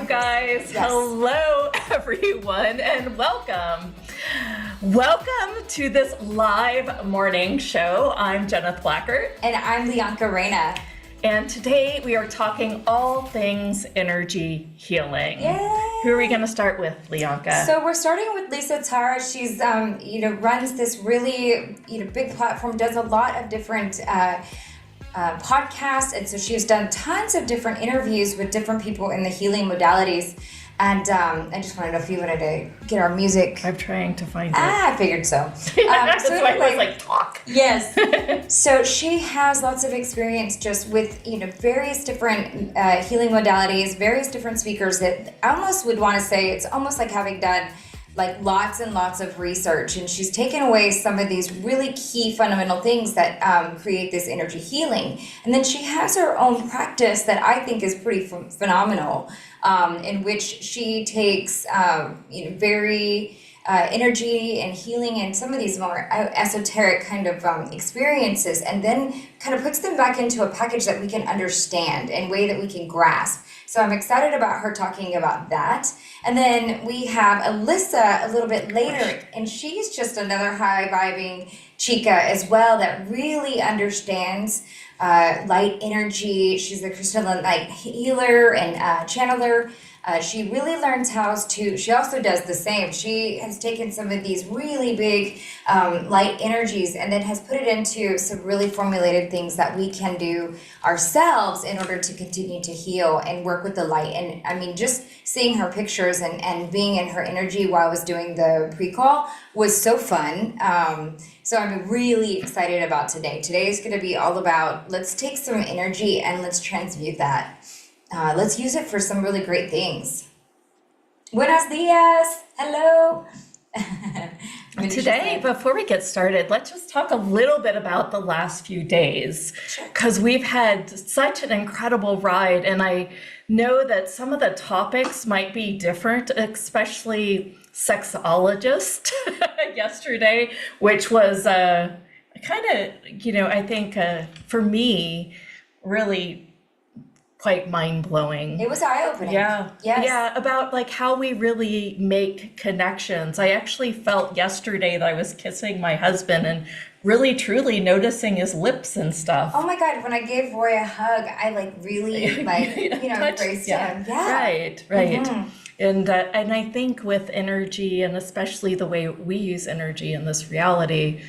guys. Yes. Hello, everyone, and welcome. Welcome to this live morning show. I'm Jeneth Lyanca. And I'm Lyanca. And today we are talking all things energy healing. Yay! Who are we going to start with, Lyanca? So we're starting with Lisa Tahir. She's, runs this really, big platform, does a lot of different podcasts. And so she's done tons of different interviews with different people in the healing modalities. And I just wanted to know if you wanted to get our music. I'm trying to find it. I figured so. That's why I was like, talk. Yes. So she has lots of experience just with, various different healing modalities, various different speakers that I almost would want to say it's almost like having done like lots and lots of research. And she's taken away some of these really key fundamental things that create this energy healing. And then she has her own practice that I think is pretty phenomenal, in which she takes, very energy and healing and some of these more esoteric kind of experiences, and then kind of puts them back into a package that we can understand and way that we can grasp. So I'm excited about her talking about that. And then we have Alyssa a little bit later, and she's just another high-vibing chica as well that really understands light energy. She's a crystalline light healer and channeler. She really learns she also does the same. She has taken some of these really big light energies and then has put it into some really formulated things that we can do ourselves in order to continue to heal and work with the light. And I mean, just seeing her pictures and being in her energy while I was doing the pre-call was so fun. So I'm really excited about today. Today is going to be all about, let's take some energy and let's transmute that. Let's use it for some really great things. Buenos dias. Hello. Today, before we get started, let's just talk a little bit about the last few days, because we've had such an incredible ride, and I know that some of the topics might be different, especially sexologist yesterday, which was kind of, I think for me, really quite mind-blowing. It was eye-opening. Yeah. Yes. Yeah, about like how we really make connections. I actually felt yesterday that I was kissing my husband and really truly noticing his lips and stuff. Oh my God, when I gave Roy a hug, I really embraced him. Yeah. Right. Mm-hmm. And I think with energy, and especially the way we use energy in this reality,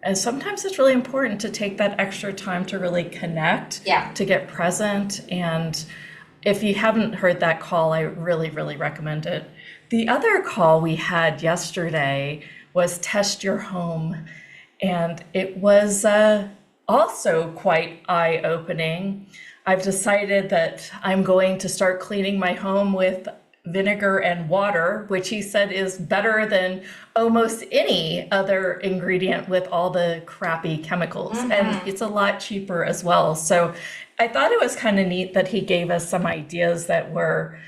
and sometimes it's really important to take that extra time to really connect, to get present. And if you haven't heard that call, I really, really recommend it. The other call we had yesterday was Test Your Home. And it was also quite eye-opening. I've decided that I'm going to start cleaning my home with vinegar and water, which he said is better than almost any other ingredient with all the crappy chemicals. Mm-hmm. And it's a lot cheaper as well. So I thought it was kind of neat that he gave us some ideas that were,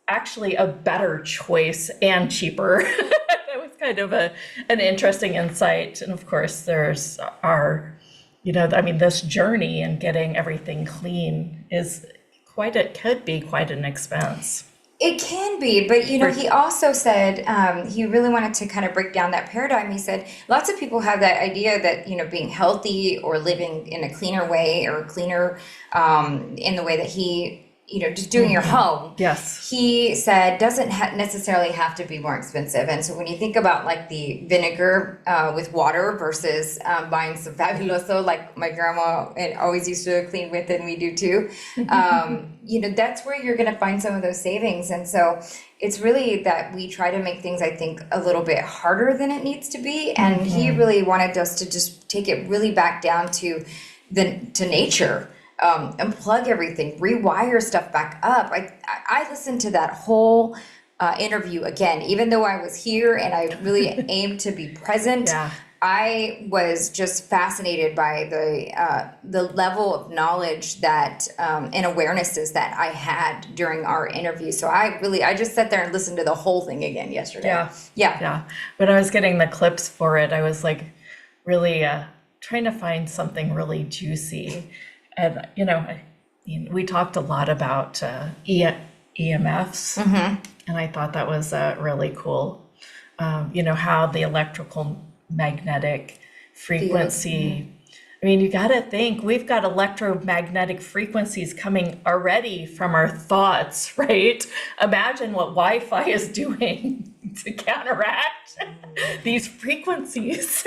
actually a better choice and cheaper. That was kind of an interesting insight. And of course, there's our, this journey and getting everything clean is could be quite an expense. It can be, but he also said he really wanted to kind of break down that paradigm. He said lots of people have that idea that being healthy or living in a cleaner way or cleaner in the way that he just doing your home. Yes. He said doesn't necessarily have to be more expensive. And so when you think about like the vinegar with water versus buying some Fabuloso, like my grandma always used to clean with, and we do too, that's where you're going to find some of those savings. And so it's really that we try to make things, I think, a little bit harder than it needs to be. And he really wanted us to just take it really back down to nature. Unplug everything, rewire stuff back up. I listened to that whole interview again, even though I was here and I really aimed to be present. Yeah. I was just fascinated by the level of knowledge that and awarenesses that I had during our interview. So I just sat there and listened to the whole thing again yesterday. Yeah. When I was getting the clips for it, I was like really trying to find something really juicy. And, we talked a lot about EMFs. And I thought that was really cool. How the electrical magnetic frequency, I mean, you got to think we've got electromagnetic frequencies coming already from our thoughts, right? Imagine what Wi-Fi is doing to counteract these frequencies.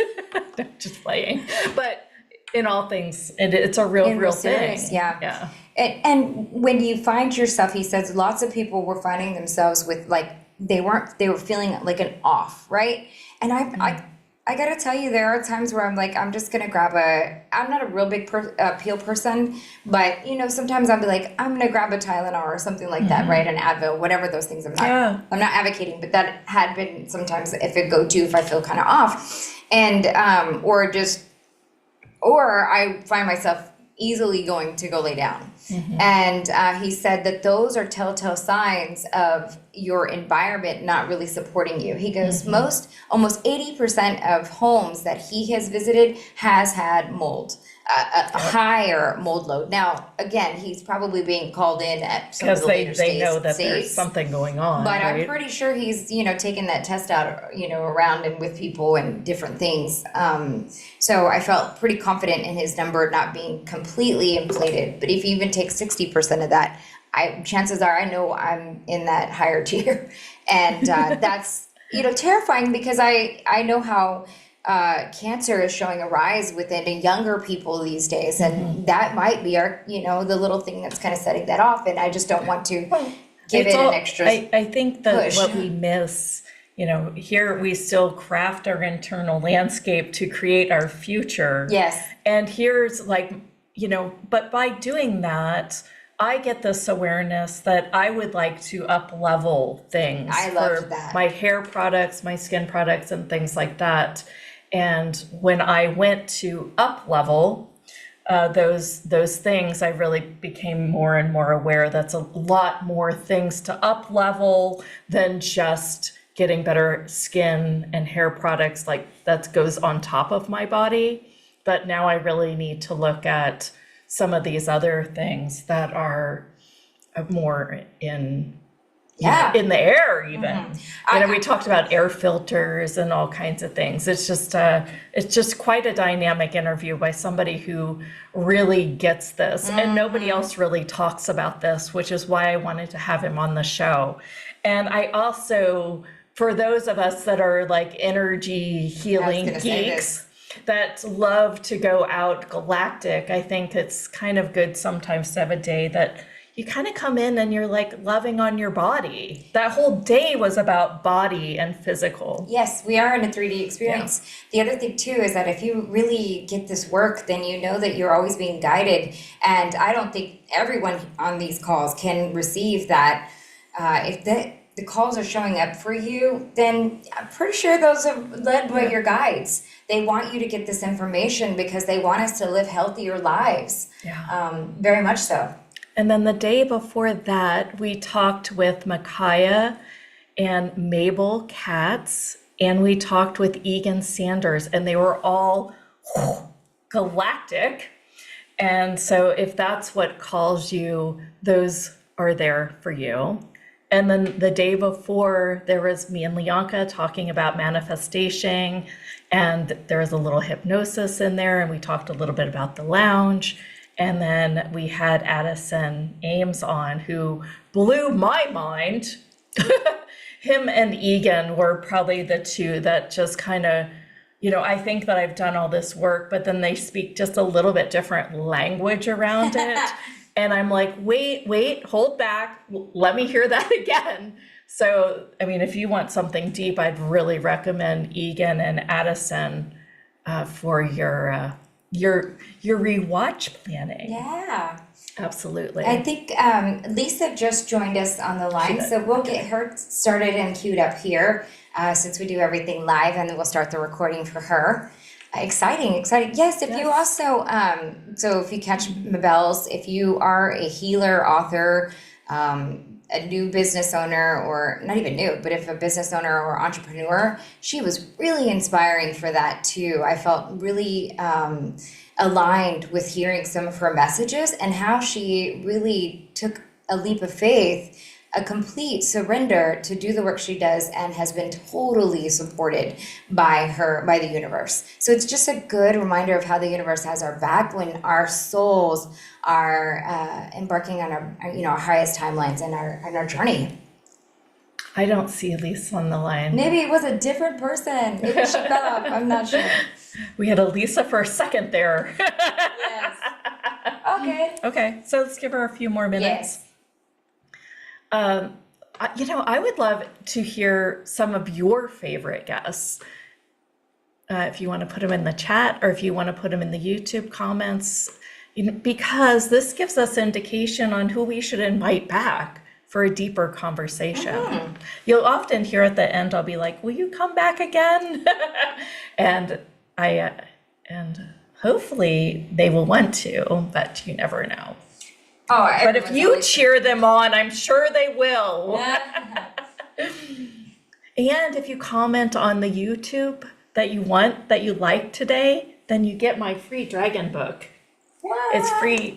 Just playing. But in all things, it's a real serious, thing. Yeah. And when you find yourself, he says, lots of people were finding themselves with like, they were feeling like an off, right? And I gotta tell you, there are times where I'm like, I'm just gonna I'm not a real big peel person, but sometimes I'll be like, I'm gonna grab a Tylenol or something like that, right? An Advil, whatever those things. I'm not advocating, but that had been sometimes if I feel kind of off, and or I find myself easily going to go lay down. And he said that those are telltale signs of your environment not really supporting you. He goes, almost 80% of homes that he has visited has had mold, a higher mold load. Now, again, he's probably being called in at some of the later because they know that there's something going on. But right? I'm pretty sure he's, taking that test out, around and with people and different things. So I felt pretty confident in his number not being completely inflated. But if you even take 60% of that, chances are I know I'm in that higher tier. And that's, terrifying because I know how cancer is showing a rise within younger people these days. And that might be our, the little thing that's kind of setting that off. And I just don't want to give it an extra I think that push. What we miss, here we still craft our internal landscape to create our future. Yes. And here's but by doing that, I get this awareness that I would like to up level things. I love that. My hair products, my skin products, and things like that. And when I went to up level those things, I really became more and more aware that's a lot more things to up level than just getting better skin and hair products that goes on top of my body. But now I really need to look at some of these other things that are more in the air even. We talked about air filters and all kinds of things. It's just quite a dynamic interview by somebody who really gets this. And nobody else really talks about this, which is why I wanted to have him on the show. And I also, for those of us that are like energy healing geeks that love to go out galactic, I think it's kind of good sometimes to have a day that you kind of come in and you're like loving on your body. That whole day was about body and physical. Yes, we are in a 3D experience. Yeah. The other thing too is that if you really get this work, then you know that you're always being guided. And I don't think everyone on these calls can receive that. If the calls are showing up for you, then I'm pretty sure those are led by your guides. They want you to get this information because they want us to live healthier lives. Yeah. Very much so. And then the day before that, we talked with Micaiah and Mabel Katz, and we talked with Egan Sanders, and they were all galactic. And so if that's what calls you, those are there for you. And then the day before, there was me and Lyanca talking about manifestation, and there was a little hypnosis in there, and we talked a little bit about the lounge. And then we had Addison Ames on, who blew my mind. Him and Egan were probably the two that just kind of, I think that I've done all this work, but then they speak just a little bit different language around it. And I'm like, wait, hold back. Let me hear that again. So, I mean, if you want something deep, I'd really recommend Egan and Addison for your rewatch planning. Yeah. Absolutely. I think Lisa just joined us on the line, so we'll get her started and queued up here since we do everything live, and then we'll start the recording for her. Exciting. Yes, if you also, so if you catch Mabel's, if you are a healer, author, a new business owner, or not even new, but if a business owner or entrepreneur, she was really inspiring for that too. I felt really aligned with hearing some of her messages and how she really took a leap of faith a complete surrender to do the work she does, and has been totally supported by the universe. So it's just a good reminder of how the universe has our back when our souls are embarking on our highest timelines and our journey. I don't see Lisa on the line. Maybe it was a different person. Maybe she fell off. I'm not sure. We had a Lisa for a second there. Yes. Okay. Okay, so let's give her a few more minutes. Yes. I would love to hear some of your favorite guests. If you want to put them in the chat, or if you want to put them in the YouTube comments, because this gives us indication on who we should invite back for a deeper conversation. You'll often hear at the end, I'll be like, will you come back again? and hopefully they will want to, but you never know. Oh, but if you cheer them on, I'm sure they will. And if you comment on the YouTube that you like today, then you get my free dragon book. What?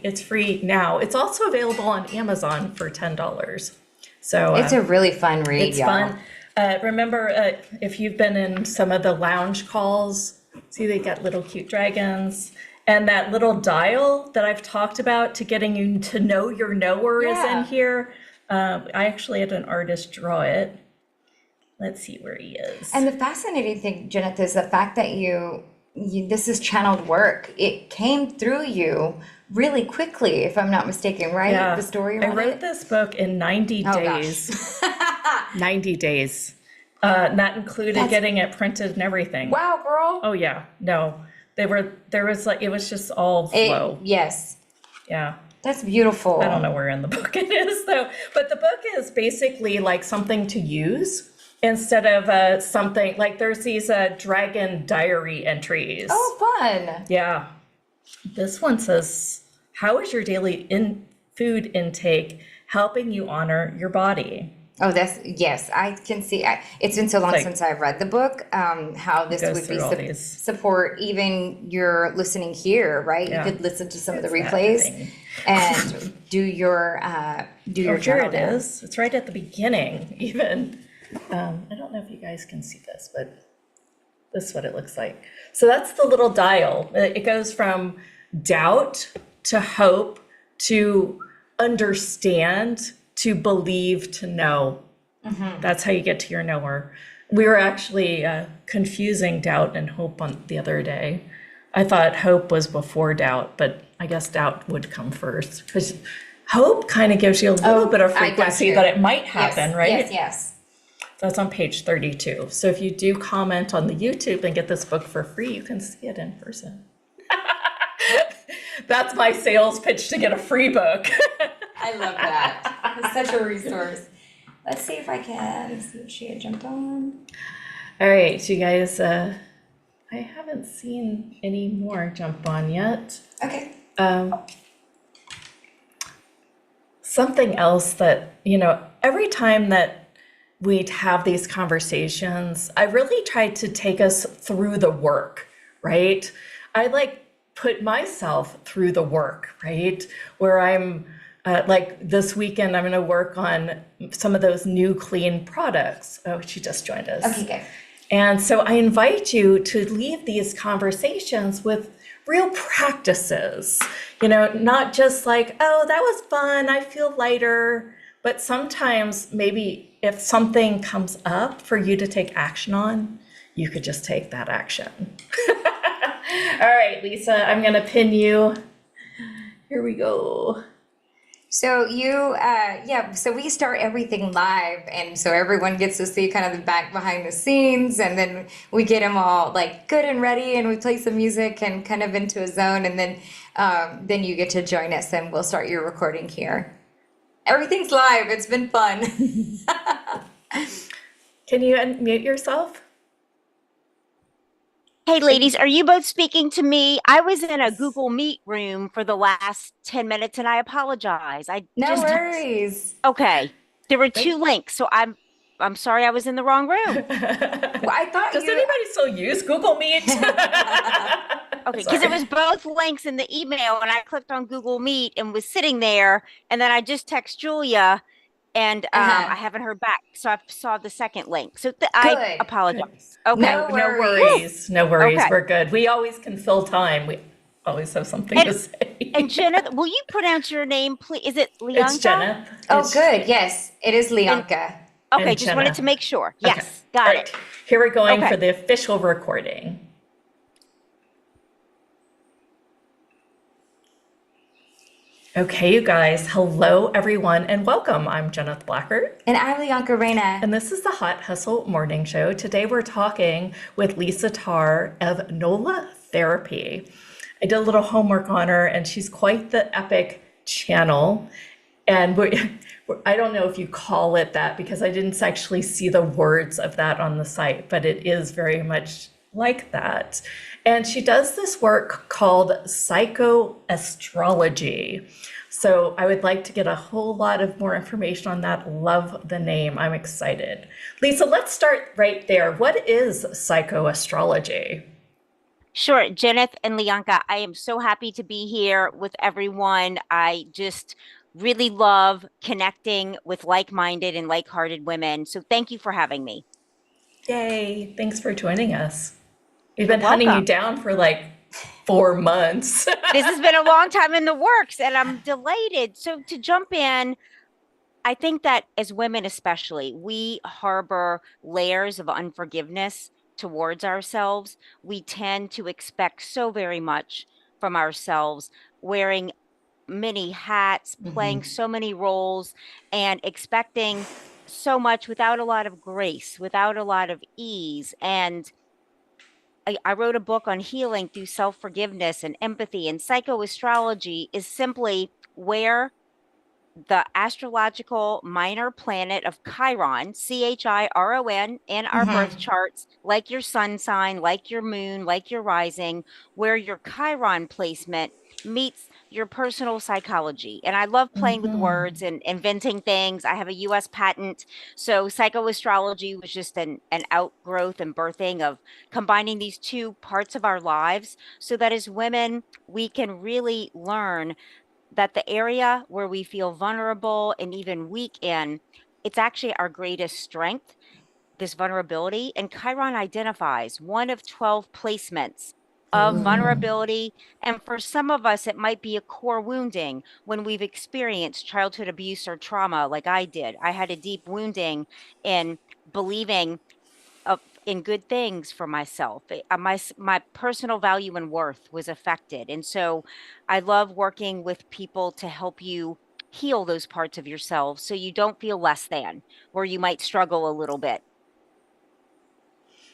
It's free now. It's also available on Amazon for $10. So it's a really fun read, it's y'all. Fun. Remember, if you've been in some of the lounge calls, see they got little cute dragons. And that little dial that I've talked about to getting you to know your knower is in here. I actually had an artist draw it. Let's see where he is. And the fascinating thing, Jeneth, is the fact that this is channeled work. It came through you really quickly, if I'm not mistaken, right? Yeah. The story I wrote this book in 90 days. 90 days. Not included getting it printed and everything. Wow, girl. Oh yeah. No. It was just all flow. Yes. Yeah. That's beautiful. I don't know where in the book it is though, but the book is basically like something to use instead of something like there's these dragon diary entries. Oh, fun. Yeah. This one says, how is your daily food intake helping you honor your body? Oh, yes, I can see. It's been so long since I've read the book, how this would be support even your listening here, right? Yeah. You could listen to some of the replays and do your journal. Here it is. It's right at the beginning, even. I don't know if you guys can see this, but this is what it looks like. So that's the little dial. It goes from doubt to hope to understand to believe to know. Mm-hmm. That's how you get to your knower. We were actually confusing doubt and hope on the other day. I thought hope was before doubt, but I guess doubt would come first because hope kind of gives you a little bit of frequency that it might happen, right? Yes. That's on page 32. So if you do comment on the YouTube and get this book for free, you can see it in person. That's my sales pitch to get a free book. I love that. It's such a resource. Let's see if I can see if she had jumped on. All right, you guys, I haven't seen any more jump on yet. Okay. Something else that, every time that we'd have these conversations, I really tried to take us through the work, right? I put myself through the work, right? Where I'm this weekend, I'm going to work on some of those new clean products. Oh, she just joined us. Okay, good. And so I invite you to leave these conversations with real practices, not just like, oh, that was fun, I feel lighter. But sometimes maybe if something comes up for you to take action on, you could just take that action. All right, Lisa, I'm going to pin you. Here we go. So so we start everything live, and so everyone gets to see kind of the back behind the scenes, and then we get them all good and ready, and we play some music and kind of into a zone, and then you get to join us, and we'll start your recording here. Everything's live. It's been fun. Can you unmute yourself? Hey, ladies, are you both speaking to me? I was in a Google Meet room for the last 10 minutes, and I apologize. No worries. Okay. There were two links, so I'm sorry I was in the wrong room. Well, I thought Does anybody still use Google Meet? Okay, because it was both links in the email, and I clicked on Google Meet and was sitting there, and then I just text Julia, And I haven't heard back. So I saw the second link. So I Good. apologize. Okay. No No worries. worries. No worries. Okay. We're good. We always can fill time. We always have something And to say. Jeneth, will you pronounce your name, please? Is it It's Lyanca? Jeneth. Oh, good. Yes, it is And Lyanca. okay, And just wanted Jenna. to make sure. Okay. Yes, All got right. it. Here we're going Okay. for the official recording. Okay, you guys. Hello, everyone, and welcome. I'm Jeneth Blackert. And I'm Lyanca Reina. And this is the Hot Hustle Morning Show. Today we're talking with Lisa Tahir of NOLA Therapy. I did a little homework on her, and she's quite the epic channel. And I don't know if you call it that because I didn't actually see the words of that on the site, but it is very much like that. And she does this work called psycho-astrology. So I would like to get a whole lot of more information on that. Love the name. I'm excited. Lisa, let's start right there. What is psycho-astrology? Sure, Jeneth and Lyanca, I am so happy to be here with everyone. I just really love connecting with like-minded and like-hearted women. So thank you for having me. Yay. Thanks for joining us. We've You're been hunting you welcome. down for like 4 months. This has been a long time in the works, and I'm delighted. So to jump in, I think that as women especially, we harbor layers of unforgiveness towards ourselves. We tend to expect so very much from ourselves, wearing many hats, playing so many roles, and expecting so much without a lot of grace, without a lot of ease. And I wrote a book on healing through self-forgiveness and empathy, and psychoastrology is simply where the astrological minor planet of Chiron, Chiron, in our birth charts, like your sun sign, like your moon, like your rising, where your Chiron placement meets your personal psychology. And I love playing with words and inventing things. I have a US patent. So psychoastrology was just an outgrowth and birthing of combining these two parts of our lives so that as women, we can really learn that the area where we feel vulnerable and even weak in, it's actually our greatest strength, this vulnerability. And Chiron identifies one of 12 placements of vulnerability. And for some of us, it might be a core wounding when we've experienced childhood abuse or trauma, like I did. I had a deep wounding in believing in good things for myself. My personal value and worth was affected. And so I love working with people to help you heal those parts of yourself so you don't feel less than, where you might struggle a little bit.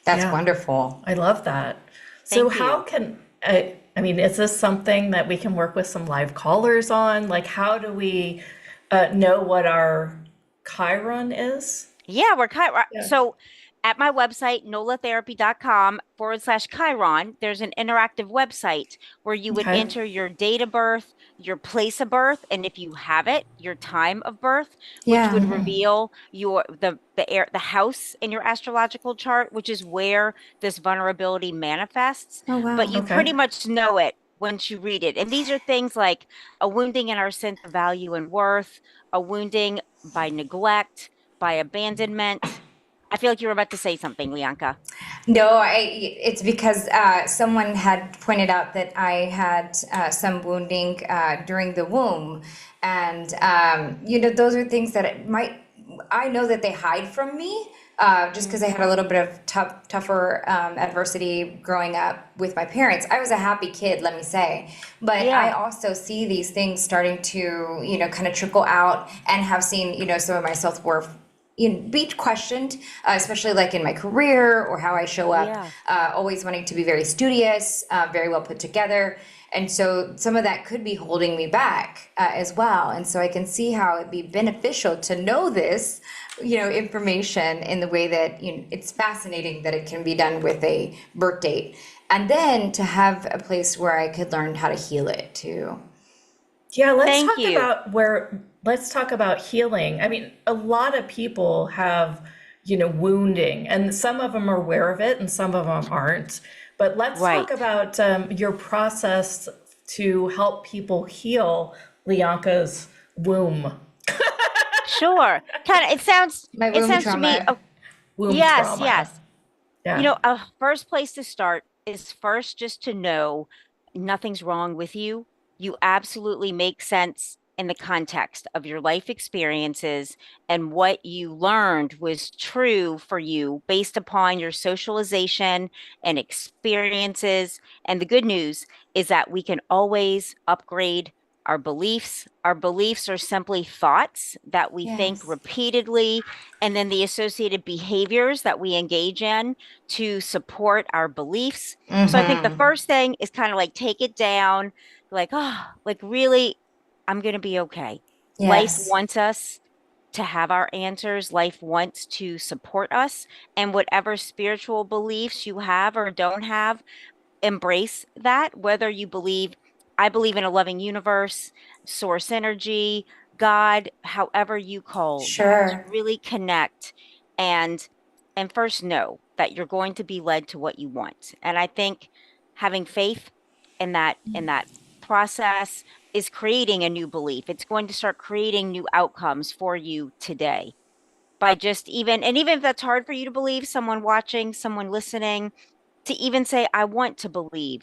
That's Yeah. wonderful. I love that. So Thank how you. can I mean, is this something that we can work with some live callers on? Like, how do we know what our Chiron is? Yeah, we're Chiron. Yeah. So at my website, nolatherapy.com/Chiron, there's an interactive website where you would Okay. enter your date of birth, your place of birth, and if you have it, your time of birth, which would reveal the house in your astrological chart, which is where this vulnerability manifests. Oh, wow. But you Okay. pretty much know it once you read it. And these are things like a wounding in our sense of value and worth, a wounding by neglect, by abandonment. I feel like you were about to say something, Lyanca. No, it's because someone had pointed out that I had some wounding during the womb. And, those are things that I know that they hide from me just because I had a little bit of tougher adversity growing up with my parents. I was a happy kid, let me say. But I also see these things starting to, kind of trickle out and have seen, some of my self-worth be questioned, especially like in my career or how I show up, always wanting to be very studious, very well put together. And so some of that could be holding me back as well. And so I can see how it'd be beneficial to know this, information in the way that, it's fascinating that it can be done with a birth date. And then to have a place where I could learn how to heal it too. Yeah, Thank you. let's talk about healing. I mean, a lot of people have, wounding, and some of them are aware of it and some of them aren't. But let's talk about your process to help people heal Lyanca's womb. Sure. Kind of, My it womb sounds to me, trauma. Womb yes, trauma. yes. Yeah. A first place to start is first just to know nothing's wrong with you. You absolutely make sense in the context of your life experiences, and what you learned was true for you based upon your socialization and experiences. And the good news is that we can always upgrade our beliefs. Our beliefs are simply thoughts that we think Yes. repeatedly, and then the associated behaviors that we engage in to support our beliefs. So I think the first thing is kind of like take it down, like, oh, like really, I'm going to be okay. Life Yes. wants us to have our answers. Life wants to support us. And whatever spiritual beliefs you have or don't have, embrace that, whether you believe, I believe in a loving universe, source energy, God, however you call that, to Sure. really connect and first know that you're going to be led to what you want. And I think having faith in that process is creating a new belief. It's going to start creating new outcomes for you today by just even if that's hard for you to believe, someone watching, someone listening, to even say, I want to believe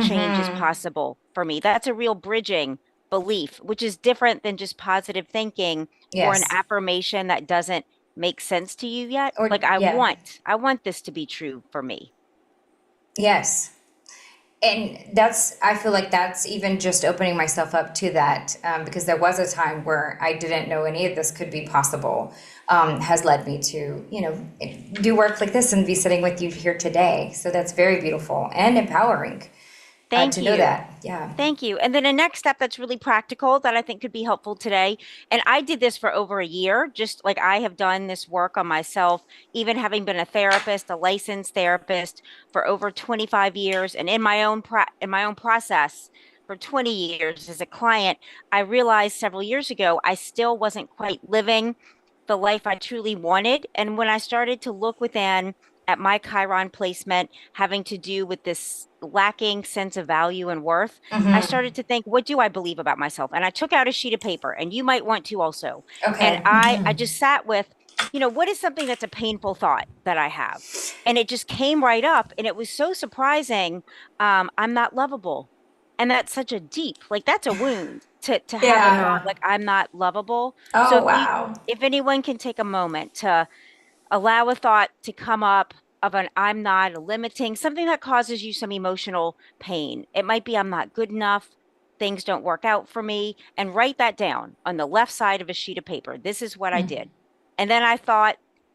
change is possible for me. That's a real bridging belief, which is different than just positive thinking or an Yes. affirmation that doesn't make sense to you yet. Or Like yeah. I want this to be true for me. Yes. And I feel like that's even just opening myself up to that, because there was a time where I didn't know any of this could be possible, has led me to, do work like this and be sitting with you here today. So that's very beautiful and empowering, Thank to know you. that. Yeah. Thank you. And then a next step that's really practical that I think could be helpful today. And I did this for over a year, just like I have done this work on myself, even having been a therapist, a licensed therapist for over 25 years, and in my own process for 20 years as a client. I realized several years ago I still wasn't quite living the life I truly wanted. And when I started to look within at my Chiron placement, having to do with this lacking sense of value and worth, I started to think, what do I believe about myself? And I took out a sheet of paper, and you might want to also. And Okay. I just sat with, what is something that's a painful thought that I have? And it just came right up. And it was so surprising. I'm not lovable. And that's such a deep, like that's a wound to have a Yeah. thought Yeah. like I'm not lovable. So Oh, wow. if anyone can take a moment to allow a thought to come up of an I'm not, a limiting, something that causes you some emotional pain. It might be I'm not good enough, things don't work out for me, and write that down on the left side of a sheet of paper. This is what I did. And then I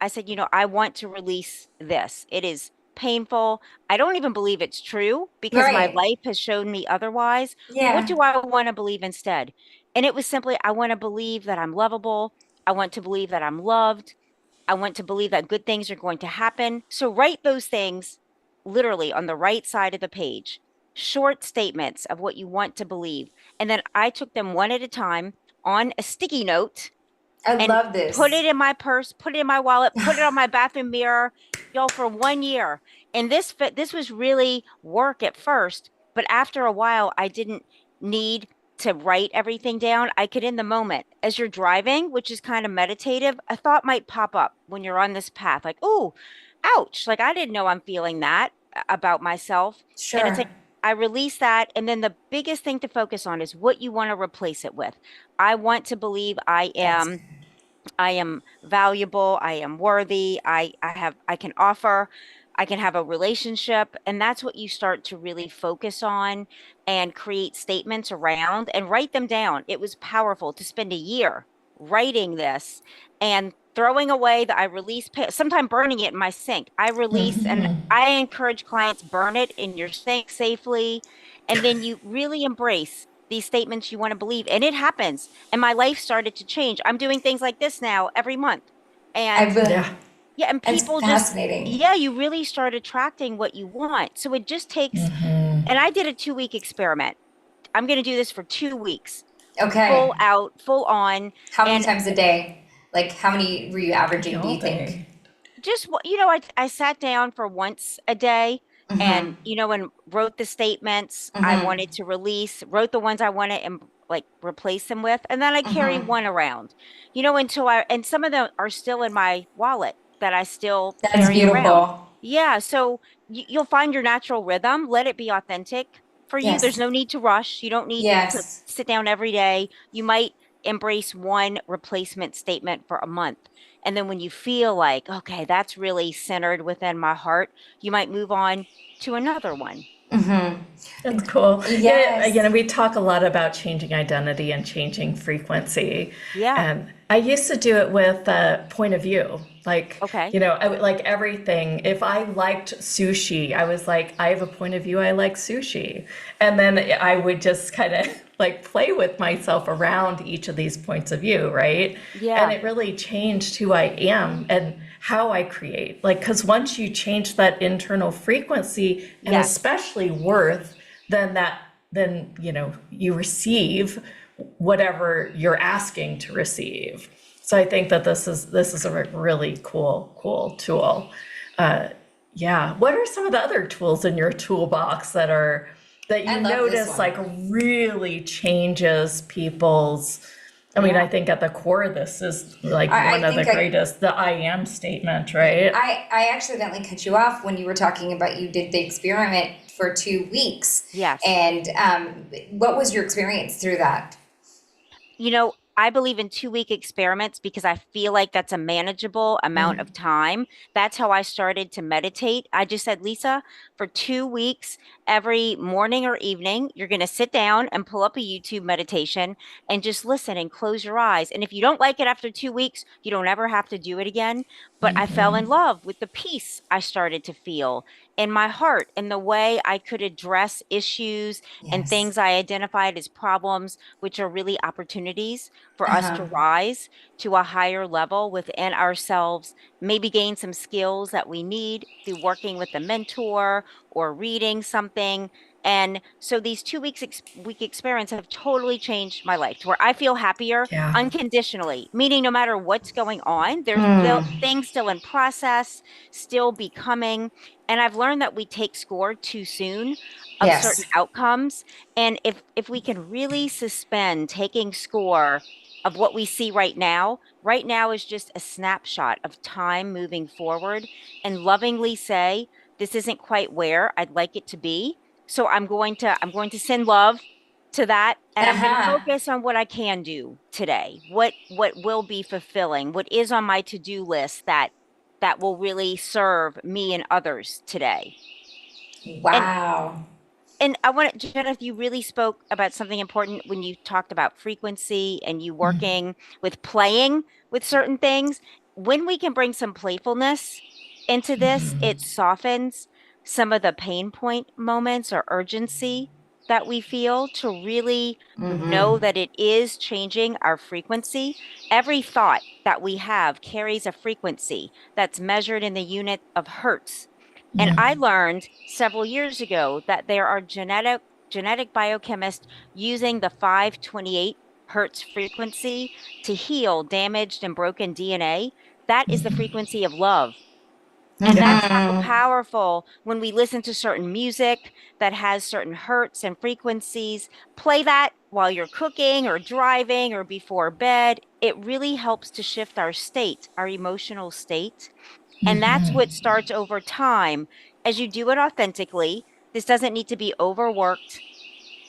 said, I want to release this. It is painful. I don't even believe it's true because my Right. life has shown me otherwise. What Yeah. do I want to believe instead? And it was simply, I want to believe that I'm lovable. I want to believe that I'm loved. I want to believe that good things are going to happen. So write those things literally on the right side of the page, short statements of what you want to believe. And then I took them one at a time on a sticky note I and love put this. it in my purse, put it in my wallet, put it on my bathroom mirror, y'all, for 1 year. And this was really work at first, but after a while, I didn't need to write everything down. I could in the moment, as you're driving, which is kind of meditative, a thought might pop up when you're on this path, like, oh, ouch, like I didn't know I'm feeling that about myself. And it's Sure. like I release that. And then the biggest thing to focus on is what you want to replace it with. I want to believe That's good. I am valuable, I am worthy, I can offer, I can have a relationship, and that's what you start to really focus on and create statements around and write them down. It was powerful to spend a year writing this and throwing away that I release, sometimes burning it in my sink. I release and I encourage clients burn it in your sink safely, and then you really embrace these statements you want to believe, and it happens. And my life started to change. I'm doing things like this now every month. I And really, Yeah. yeah, and it's people just, fascinating. yeah, you really start attracting what you want. So it just takes, and I did a 2 week experiment. I'm going to do this for 2 weeks, Okay. full out, full on. How many And times a day? Like, how many were you Maybe averaging, do all you think? day. just, I sat down for once a day and, and wrote the statements I wanted to release, wrote the ones I wanted like replace them with. And then I carry one around, and some of them are still in my wallet that I still That's carry around. beautiful. Yeah. So you'll find your natural rhythm. Let it be authentic for you. There's Yes. no need to rush. You don't need to Yes. sit down every day. You might embrace one replacement statement for a month. And then when you feel like, okay, that's really centered within my heart, you might move on to another one. That's cool. Yeah, Yes. we talk a lot about changing identity and changing frequency. Yeah. And I used to do it with point of view. Like, Okay. I would like everything. If I liked sushi, I was like, I have a point of view, I like sushi. And then I would just kind of like play with myself around each of these points of view, right? Yeah. And it really changed who I am and how I create. Like, because once you change that internal frequency and Yes. especially worth, then you receive whatever you're asking to receive. So I think that this is a really cool tool. Yeah. What are some of the other tools in your toolbox that I you love this notice one. like really changes people's? I mean, Yeah. I think at the core of this is like I one of the think greatest, the I am statement, right? I accidentally cut you off when you were talking about you did the experiment for 2 weeks. Yes. And what was your experience through that? I believe in 2-week experiments because I feel like that's a manageable amount of time. That's how I started to meditate. I just said, Lisa, for 2 weeks, every morning or evening, you're going to sit down and pull up a YouTube meditation and just listen and close your eyes. And if you don't like it after 2 weeks, you don't ever have to do it again. But I fell in love with the peace I started to feel in my heart and the way I could address issues and Yes. things I identified as problems, which are really opportunities for us to rise to a higher level within ourselves, maybe gain some skills that we need through working with a mentor or reading something. And so these 2 week experiments have totally changed my life to where I feel happier Yeah. unconditionally, meaning no matter what's going on, there's still things still in process, still becoming. And I've learned that we take score too soon of certain Yes. outcomes. And if we can really suspend taking score of what we see right now is just a snapshot of time moving forward, and lovingly say, this isn't quite where I'd like it to be. So I'm going to send love to that, and I'm going to focus on what I can do today. What will be fulfilling, what is on my to-do list that will really serve me and others today. Wow. And Jeneth, you really spoke about something important when you talked about frequency and you working with playing with certain things. When we can bring some playfulness into this, it softens some of the pain point moments or urgency that we feel to really know that it is changing our frequency. Every thought that we have carries a frequency that's measured in the unit of hertz. And I learned several years ago that there are genetic biochemists using the 528 hertz frequency to heal damaged and broken DNA. That is the frequency of love. And that's how powerful when we listen to certain music that has certain hertz and frequencies. Play that while you're cooking or driving or before bed. It really helps to shift our state, our emotional state. And that's what starts over time as you do it authentically. This doesn't need to be overworked,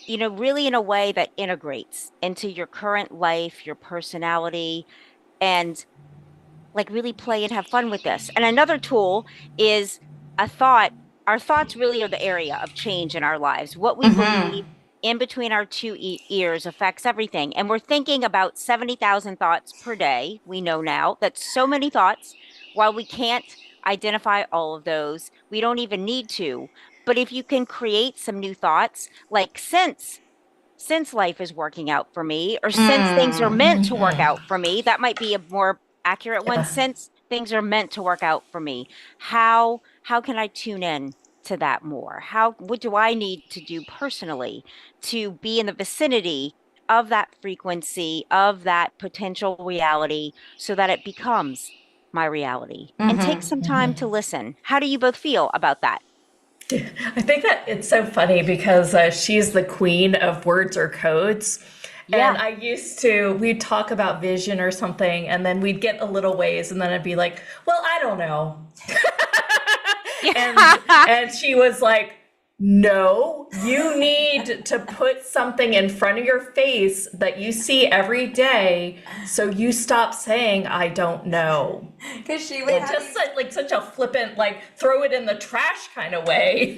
really in a way that integrates into your current life, your personality, and like really play and have fun with this. And another tool is a thought. Our thoughts really are the area of change in our lives. What we believe in between our two ears affects everything. And we're thinking about 70,000 thoughts per day. We know now that's so many thoughts. While we can't identify all of those, we don't even need to. But if you can create some new thoughts, like since life is working out for me, or since things are meant to work out for me, that might be a more accurate one. Since things are meant to work out for me, how can I tune in to that more? What do I need to do personally to be in the vicinity of that frequency, of that potential reality, so that it becomes my reality? And take some time to listen. How do you both feel about that? I think that it's so funny because she's the queen of words or codes. And Yeah. we'd talk about vision or something, and then we'd get a little ways, and then I'd be like, well, I don't know. And she was like, no, you need to put something in front of your face that you see every day, so you stop saying I don't know. Because she would And just like such a flippant, like throw it in the trash kind of way.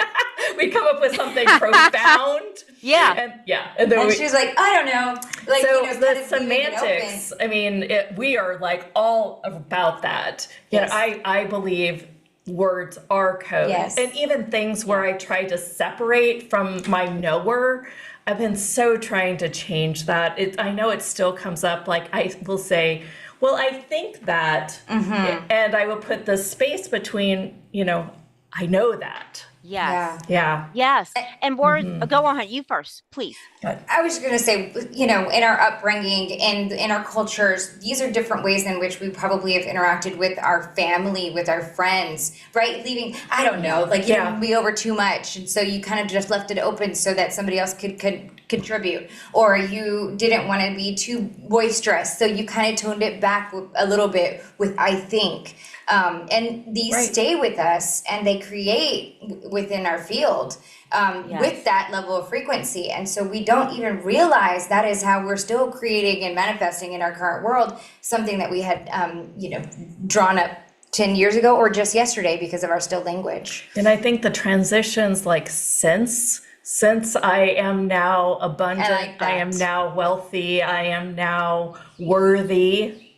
We come up with something profound. Yeah. And then and she's like, I don't know. Like, so you know, the kind of leaving it semantics, open. I mean, we are like all about that. You know, Yes. I believe words are code. Yes. And even things where I try to separate from my knower, I've been so trying to change that. I know it still comes up. Like I will say, well, I think that, and I will put the space between, you know, I know that. Yes. Yeah. Yes. And words, go on, you first, please. I was just going to say, you know, in our upbringing and in our cultures, these are different ways in which we probably have interacted with our family, with our friends, right? Leaving, I don't know, like you didn't be over too much. And so you kind of just left it open so that somebody else could contribute. Or you didn't want to be too boisterous. So you kind of toned it back a little bit with, I think. And these stay with us and they create within our field with that level of frequency. And so we don't even realize that is how we're still creating and manifesting in our current world something that we had, you know, drawn up 10 years ago or just yesterday because of our still language. And I think the transitions like since I am now abundant, I am now wealthy, I am now worthy.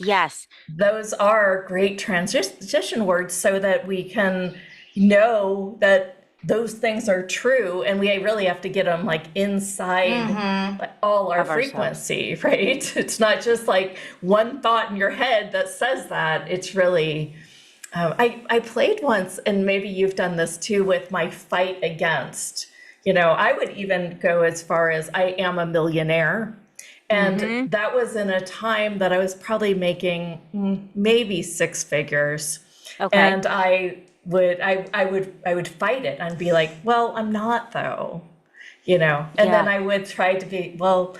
Yes. Those are great transition words so that we can know that those things are true, and we really have to get them like inside all our frequency, right? It's not just like one thought in your head that says that. It's really, I played once, and maybe you've done this too, with my fight against, you know, I would even go as far as I am a millionaire. And that was in a time that I was probably making maybe six figures. Okay. And I would fight it and be like, well, I'm not though, you know. And then I would try to be, well,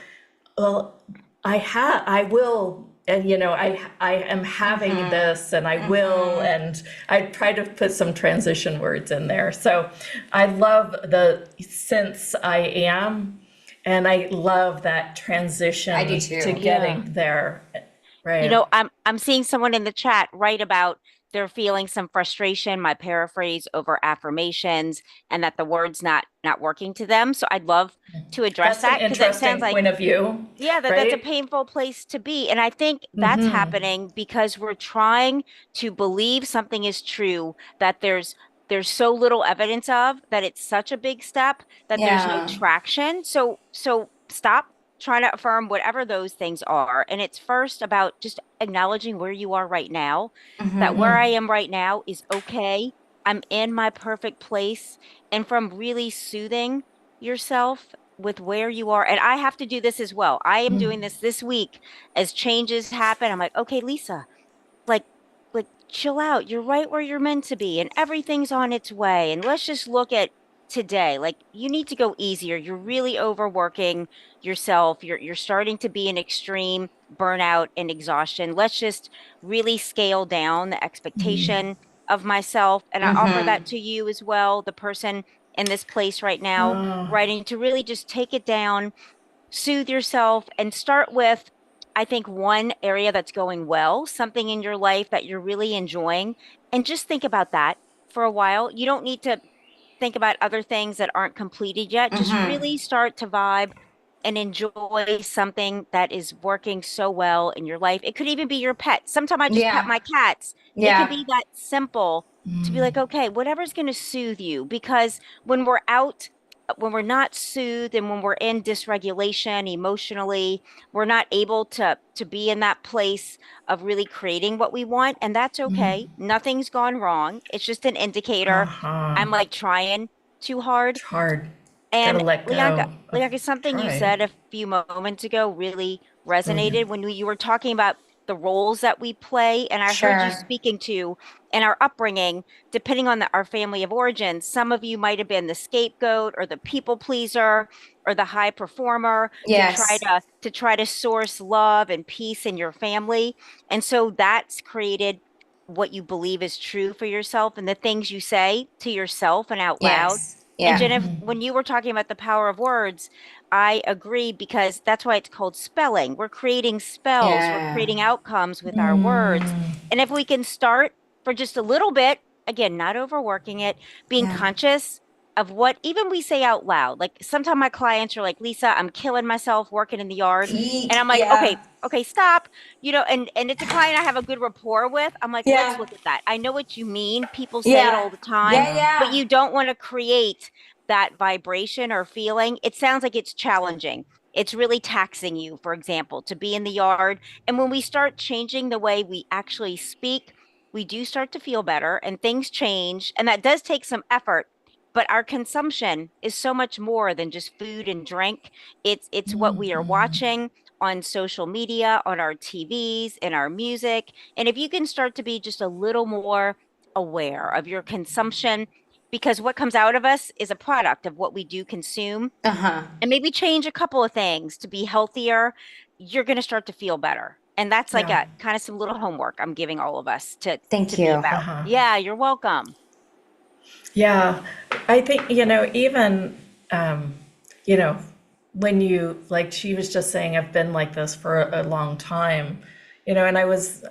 I will, and you know, I am having this, and I will, and I try to put some transition words in there. So I love the since I am. And I love that transition I do too. To getting there. Right. You know, I'm seeing someone in the chat write about they're feeling some frustration, my paraphrase, over affirmations, and that the word's not working to them. So I'd love to address that, because it sounds like point of view. Yeah, that's a painful place to be. And I think that's happening because we're trying to believe something is true that there's so little evidence of, that it's such a big step that there's no traction. So stop trying to affirm whatever those things are. And it's first about just acknowledging where you are right now, that where I am right now is okay. I'm in my perfect place. And from really soothing yourself with where you are. And I have to do this as well. I am doing this week as changes happen. I'm like, okay, Lisa, like chill out. You're right where you're meant to be, and everything's on its way. And let's just look at today. Like, you need to go easier. You're really overworking yourself. You're starting to be in extreme burnout and exhaustion. Let's just really scale down the expectation of myself. And I offer that to you as well, the person in this place right now, writing, to really just take it down, soothe yourself, and start with, I think, one area that's going well, something in your life that you're really enjoying, and just think about that for a while. You don't need to think about other things that aren't completed yet. Just really start to vibe and enjoy something that is working so well in your life. It could even be your pet. Sometimes I just pet my cats. It can be that simple to be like, okay, whatever's going to soothe you, because when we're out, when we're not soothed, and when we're in dysregulation emotionally, we're not able to be in that place of really creating what we want. And that's okay. Nothing's gone wrong. It's just an indicator. I'm like trying too hard. It's hard. And Gotta let go. Lyanca, something you said a few moments ago really resonated when you were talking about the roles that we play. And I heard you speaking to, in our upbringing, depending on our family of origin, some of you might have been the scapegoat or the people pleaser or the high performer Yes. to try to source love and peace in your family. And so that's created what you believe is true for yourself and the things you say to yourself and out loud. Yes. And Yeah. Jennifer, when you were talking about the power of words, I agree because that's why it's called spelling. We're creating spells, we're Yeah. creating outcomes with our words. Mm. And if we can start for just a little bit, again, not overworking it, being Yeah. conscious of what even we say out loud. Like sometimes my clients are like, Lisa, I'm killing myself working in the yard. And I'm like, Yeah. okay, stop. And it's a client I have a good rapport with. I'm like, let's Yeah. look at that. I know what you mean. People say it Yeah. all the time, Yeah. but Yeah. you don't want to create that vibration or feeling. It sounds like it's challenging. It's really taxing you, for example, to be in the yard. And when we start changing the way we actually speak, we do start to feel better and things change. And that does take some effort. But our consumption is so much more than just food and drink. It's what we are watching on social media, on our TVs, in our music. And if you can start to be just a little more aware of your consumption, because what comes out of us is a product of what we do consume, Uh-huh. and maybe change a couple of things to be healthier, you're going to start to feel better. And that's like Yeah. a kind of some little homework I'm giving all of us Thank to be you. about. Yeah, you're welcome. Yeah, I think, even, um, you know, when you, like she was just saying, I've been like this for a long time, and I was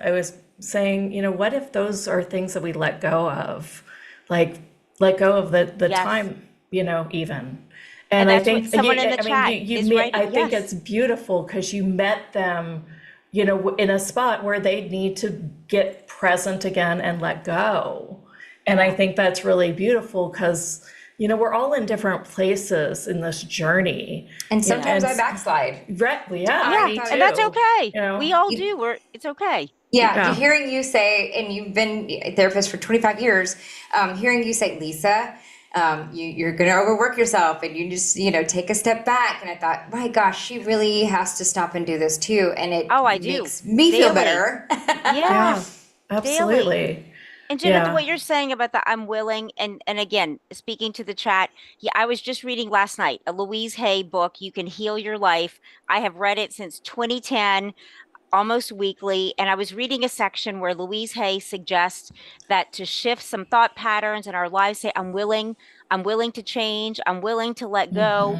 saying, what if those are things that we let go of, like let go of the Yes. time, even. And And I that's what think, someone in the I mean, chat you is met, writing. I think Yes. it's beautiful because you met them, in a spot where they need to get present again and let go. And I think that's really beautiful because, we're all in different places in this journey. And You know, sometimes I and backslide. yeah, Yeah, me and that's too. okay. You know, We all You- do. It's okay. Yeah, yeah. hearing you say, and you've been a therapist for 25 years, hearing you say, Lisa, you're going to overwork yourself and you just, take a step back. And I thought, my gosh, she really has to stop and do this too. And it Oh, I do. makes me feel Daily. better. Yeah, Yes, daily. absolutely. And Jeneth, Yeah. what you're saying about the I'm willing, and again, speaking to the chat, yeah, I was just reading last night a Louise Hay book, You Can Heal Your Life. I have read it since 2010, almost weekly. And I was reading a section where Louise Hay suggests that to shift some thought patterns in our lives, say, I'm willing to change, I'm willing to let go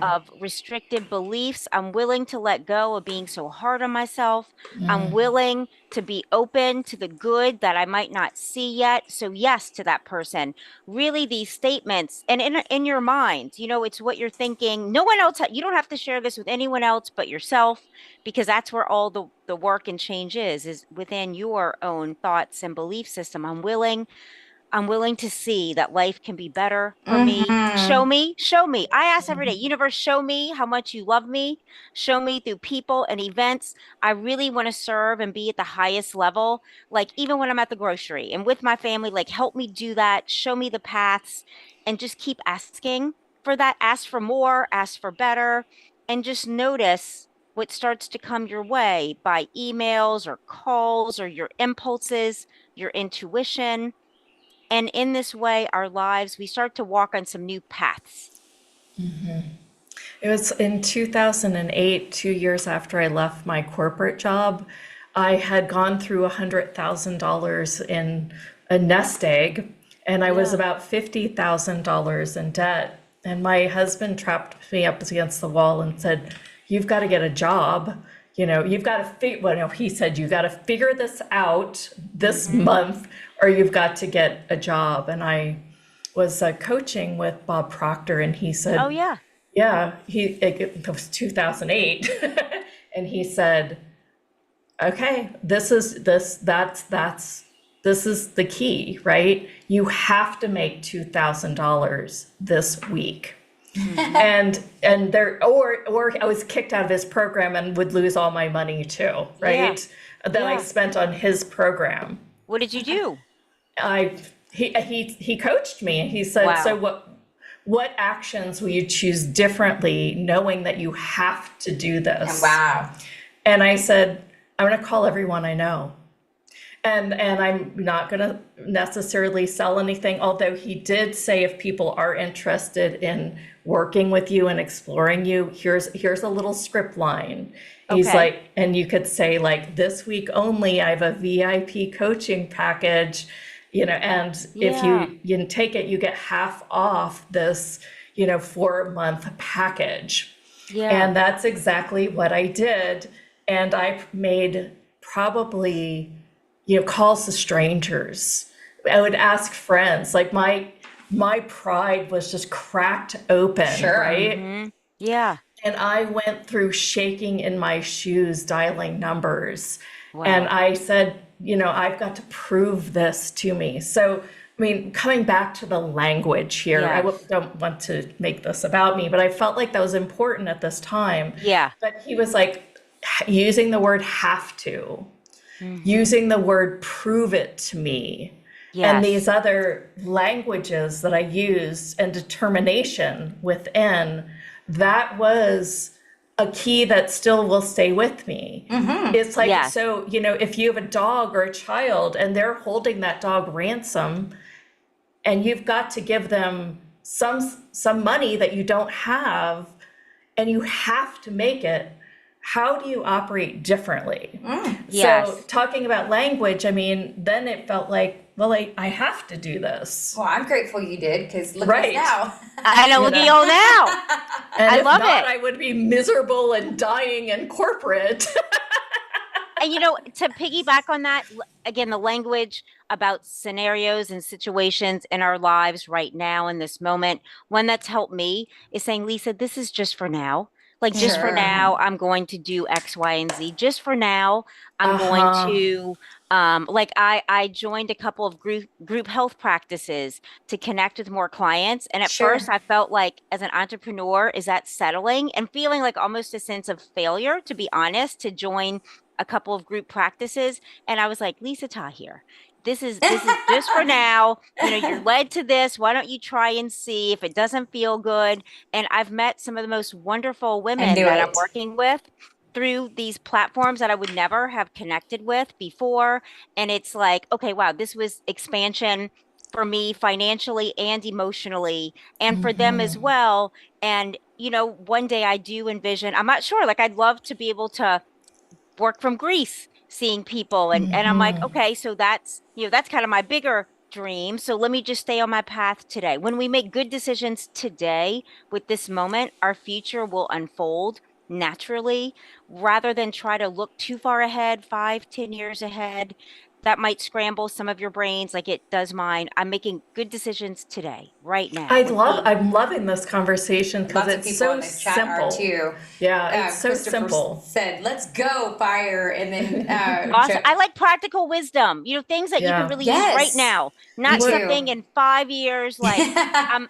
of restrictive beliefs. I'm willing to let go of being so hard on myself. I'm willing to be open to the good that I might not see yet. So yes, to that person. Really, these statements, and in your mind, it's what you're thinking. No one else, you don't have to share this with anyone else but yourself, because that's where all the work and change is within your own thoughts and belief system. I'm willing to see that life can be better for me. Show me, show me. I ask every day, universe, show me how much you love me. Show me through people and events. I really want to serve and be at the highest level. Like even when I'm at the grocery and with my family, like help me do that. Show me the paths and just keep asking for that. Ask for more, ask for better, and just notice what starts to come your way by emails or calls or your impulses, your intuition. And in this way, our lives, we start to walk on some new paths. It was in 2008, 2 years after I left my corporate job, I had gone through $100,000 in a nest egg, and I was Yeah. about $50,000 in debt. And my husband trapped me up against the wall and said, "You've got to get a job. You've got to figure," well, no, he said, "You got to figure this out this month, or you've got to get a job." And I was coaching with Bob Proctor, and he said, Oh, yeah. yeah, it was 2008. And he said, "Okay, this is the key, right? You have to make $2,000 this week." And there, or I was kicked out of his program and would lose all my money too, right? That I Yeah. spent on his program. What did you do? He coached me, and he said, Wow. "So what actions will you choose differently, knowing that you have to do this?" Wow. And I said, "I'm going to call everyone I know." And I'm not going to necessarily sell anything, although he did say if people are interested in working with you and exploring you, here's a little script line. He's Okay. like, and you could say like, this week only, I have a VIP coaching package, and if Yeah. you take it, you get half off this, 4-month package. Yeah. And that's exactly what I did. And I made probably, calls to strangers. I would ask friends, like my pride was just cracked open, Sure. right? Yeah. And I went through shaking in my shoes, dialing numbers. And Wow. I said, I've got to prove this to me. So, I mean, coming back to the language here, Yes. don't want to make this about me, but I felt like that was important at this time. Yeah. But he was like using the word have to, Mm-hmm. using the word prove it to me. And Yes. these other languages that I used and determination within, that was a key that still will stay with me. It's like, Yes. so, if you have a dog or a child and they're holding that dog ransom and you've got to give them some money that you don't have and you have to make it, how do you operate differently? Yes. So talking about language, I mean, then it felt like, well, I have to do this. Well, I'm grateful you did, because look Right. at us I know, look at you all now. And I if love not, it. I would be miserable and dying in corporate. And to piggyback on that, again, the language about scenarios and situations in our lives right now in this moment, one that's helped me is saying, Lisa, this is just for now. Like, now. just for Sure. now, I'm going to do X, Y, and Z. Just for now, I'm going Uh-huh. to, like, I joined a couple of group health practices to connect with more clients. And at Sure. first, I felt like, as an entrepreneur, is that settling and feeling like almost a sense of failure, to be honest, to join a couple of group practices. And I was like, Lisa Tahir, this is just for now. You're led to this. Why don't you try and see if it doesn't feel good? And I've met some of the most wonderful I women knew that I'm it. working with through these platforms that I would never have connected with before. And it's like, okay, wow, this was expansion for me financially and emotionally, and for them as well. And, one day I do envision, I'm not sure, like, I'd love to be able to work from Greece, seeing people. And I'm like, okay, so that's kind of my bigger dream. So let me just stay on my path today. When we make good decisions today with this moment, our future will unfold naturally rather than try to look too far ahead, 5, 10 years ahead. That might scramble some of your brains like it does mine. I'm making good decisions today, right now, with being I'm loving this conversation because Lots of it's people so in this chat are simple. too. Yeah, it's so Christopher simple. said, "Let's go, fire!" And then awesome. I like practical wisdom, things that you can Yeah. really use right yes, now, me not too. something in 5 years. Like, like I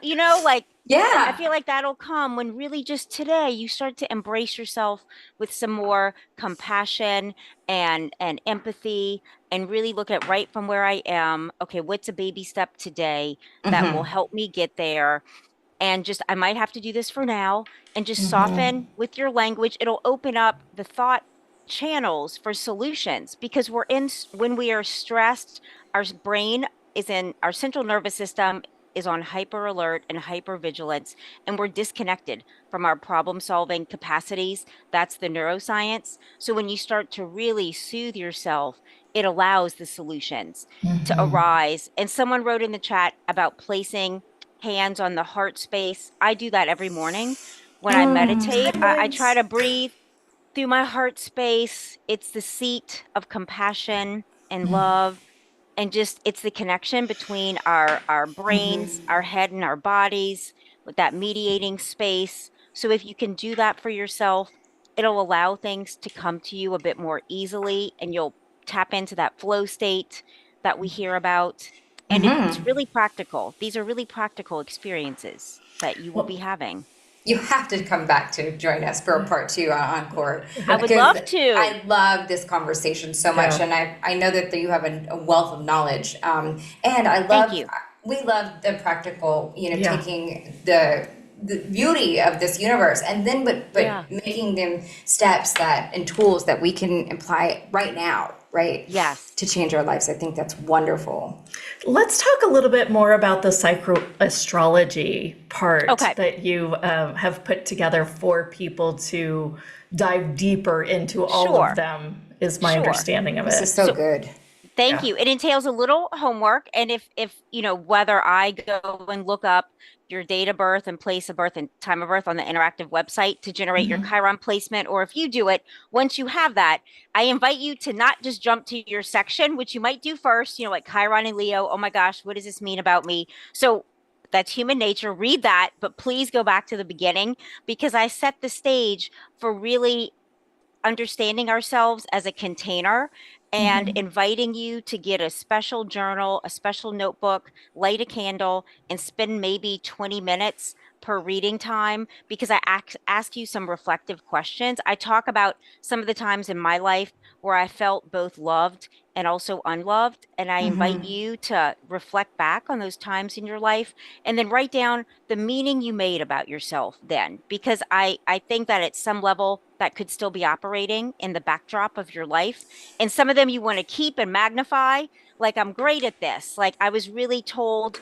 Yeah. feel like that'll come when really just today you start to embrace yourself with some more compassion and empathy, and really look at right from where I am. Okay, what's a baby step today that will hmm help me get there? And just, I might have to do this for now, and just soften with your language. It'll open up the thought channels for solutions, because when we are stressed, our brain is in our central nervous system is on hyper alert and hyper vigilance, and we're disconnected from our problem solving capacities. That's the neuroscience. So when you start to really soothe yourself, it allows the solutions to arise. And someone wrote in the chat about placing hands on the heart space. I do that every morning when I meditate. I try to breathe through my heart space. It's the seat of compassion and love. And just, it's the connection between our brains, our head, and our bodies, with that mediating space. So if you can do that for yourself, it'll allow things to come to you a bit more easily, and you'll tap into that flow state that we hear about. And it's really practical. These are really practical experiences that you will be Well, having. You have to come back to join us for a part two on Encore, I would because love to. I love this conversation so much, Yeah. and I know that you have a wealth of knowledge. And Thank you. we love the practical, Yeah. taking the beauty of this universe, and then but Yeah. making them steps and tools that we can apply right now. right? Yes. To change our lives. I think that's wonderful. Let's talk a little bit more about the psychoastrology part Okay. that you have put together for people to dive deeper into all of Sure. them, is my Sure. understanding of This it. is so good. Thank Yeah. you. It entails a little homework. And if you know, whether I go and look up your date of birth and place of birth and time of birth on the interactive website to generate your Chiron placement, or if you do it, once you have that, I invite you to not just jump to your section, which you might do first, you know, like Chiron and Leo. Oh my gosh, what does this mean about me? So that's human nature. Read that, but please go back to the beginning because I set the stage for really understanding ourselves as a container and inviting you to get a special journal, a special notebook, light a candle, and spend maybe 20 minutes per reading time because I ask you some reflective questions. I talk about some of the times in my life where I felt both loved and also unloved. And I invite you to reflect back on those times in your life and then write down the meaning you made about yourself then, because I think that at some level that could still be operating in the backdrop of your life. And some of them you want to keep and magnify. Like, I'm great at this. Like, I was really told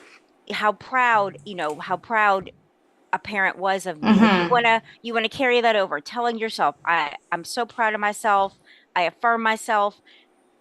how proud, you know, how proud a parent was of me. Like, you want to carry that over, telling yourself, I'm so proud of myself. I affirm myself.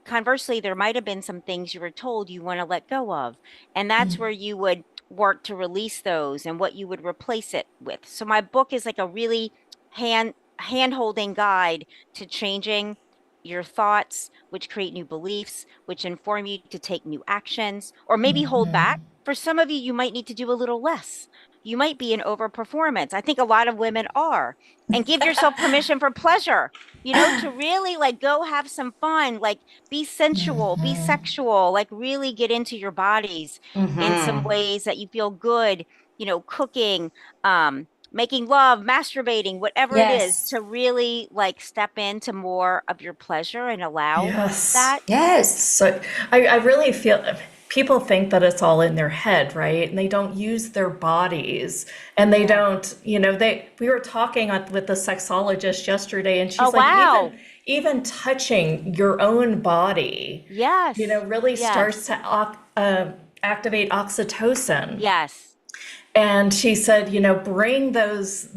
Conversely, there might have been some things you were told you want to let go of. And that's where you would work to release those and what you would replace it with. So my book is like a really hand holding guide to changing your thoughts, which create new beliefs, which inform you to take new actions, or maybe hold back. For some of you, you might need to do a little less. You might be in overperformance. I think a lot of women are. And give yourself permission for pleasure, you know, to really like go have some fun, like be sensual, be sexual, like really get into your bodies in some ways that you feel good, you know, cooking, making love, masturbating, whatever it is, Yes. to really like step into more of your pleasure and allow Yes. that. Yes. So I really feel people think that it's all in their head, right? And they don't use their bodies and they don't, you know, we were talking with the sexologist yesterday and Oh, she's like, wow. even touching your own body, Yes. you know, really Yes. starts to activate oxytocin. Yes. And she said, you know, bring those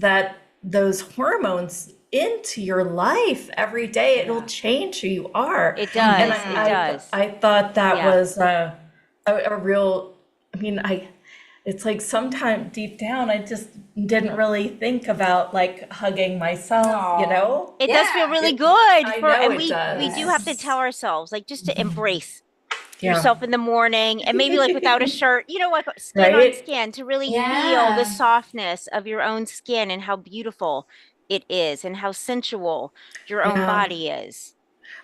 hormones into your life every day. It'll change who you are. It And does. It does. I thought that Yeah. was a real, I mean, it's like sometime deep down, I just didn't really think about like hugging myself, you know? It does feel really good I know and it we do have to does. tell ourselves like just to embrace Yeah. yourself in the morning and maybe like without a shirt, you know, like skin on Right? skin to really feel the Yeah. softness of your own skin and how beautiful it is and how sensual your own Yeah. body is.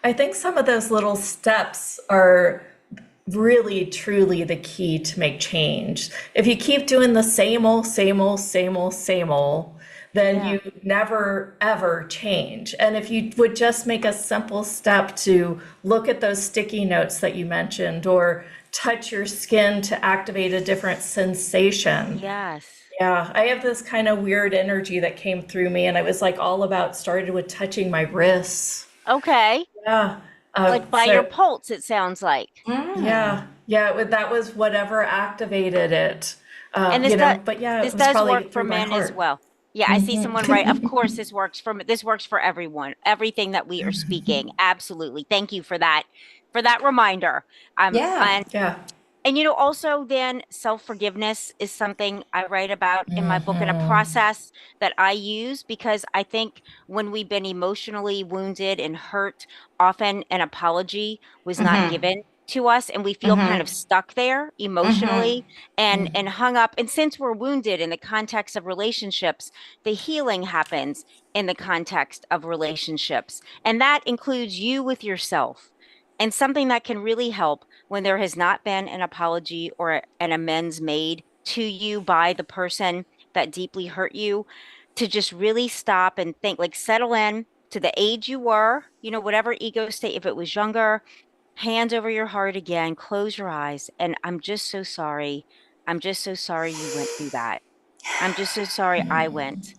I think some of those little steps are really truly the key to make change. If you keep doing the same old, same old, same old, same old, then Yeah. you never ever change. And if you would just make a simple step to look at those sticky notes that you mentioned or touch your skin to activate a different sensation. Yes. Yeah, I have this kind of weird energy that came through me, and I was like all about started with touching my wrists. Okay. Yeah. Like by your pulse, it sounds like. That was whatever activated it. And You know, but yeah, it this was does probably work for through my men as heart. well. Yeah, I see someone right. Of course, this works for everyone. Everything that we are speaking. Absolutely. Thank you for that reminder. Yeah. Yeah. And you know, also then self-forgiveness is something I write about in my book and a process that I use because I think when we've been emotionally wounded and hurt, often an apology was not given to us and we feel kind of stuck there emotionally and hung up. And since we're wounded in the context of relationships, the healing happens in the context of relationships. And that includes you with yourself. And something that can really help when there has not been an apology or an amends made to you by the person that deeply hurt you, to just really stop and think, like settle in to the age you were, you know, whatever ego state, if it was younger, hands over your heart again, close your eyes. And I'm just so sorry. I'm just so sorry you went through that. I'm just so sorry I went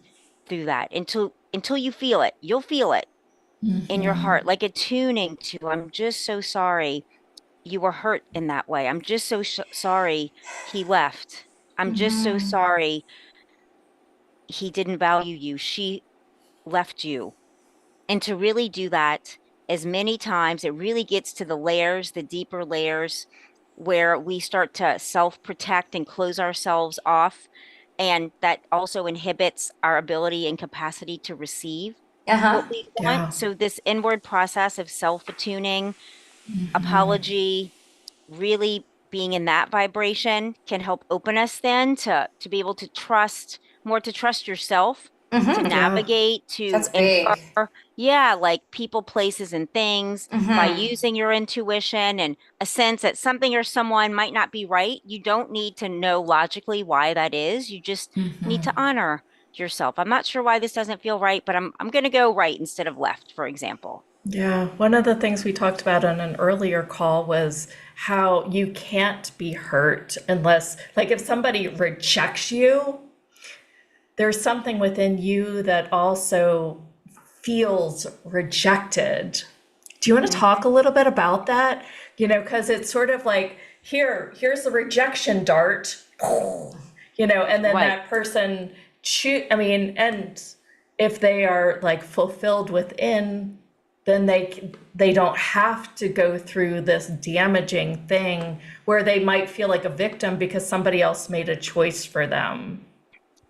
through that until you feel it. You'll feel it. in your heart, like attuning to, I'm just so sorry you were hurt in that way. I'm just so sorry he left. I'm just so sorry he didn't value you. She left you. And to really do that as many times, it really gets to the layers, the deeper layers, where we start to self-protect and close ourselves off. And that also inhibits our ability and capacity to receive what we want. Yeah. So this inward process of self-attuning, apology, really being in that vibration can help open us then to be able to trust more, to trust yourself, to Yeah. navigate, to That's big. infer, yeah, like people, places, and things by using your intuition and a sense that something or someone might not be right. You don't need to know logically why that is. You just need to honor yourself. I'm not sure why this doesn't feel right, but I'm going to go right instead of left, for example. Yeah, one of the things we talked about on an earlier call was how you can't be hurt unless, like, if somebody rejects you, there's something within you that also feels rejected. Do you want to talk a little bit about that? You know, because it's sort of like, here's the rejection dart, you know, and then Right. that person I mean, and if they are like fulfilled within, then they don't have to go through this damaging thing where they might feel like a victim because somebody else made a choice for them.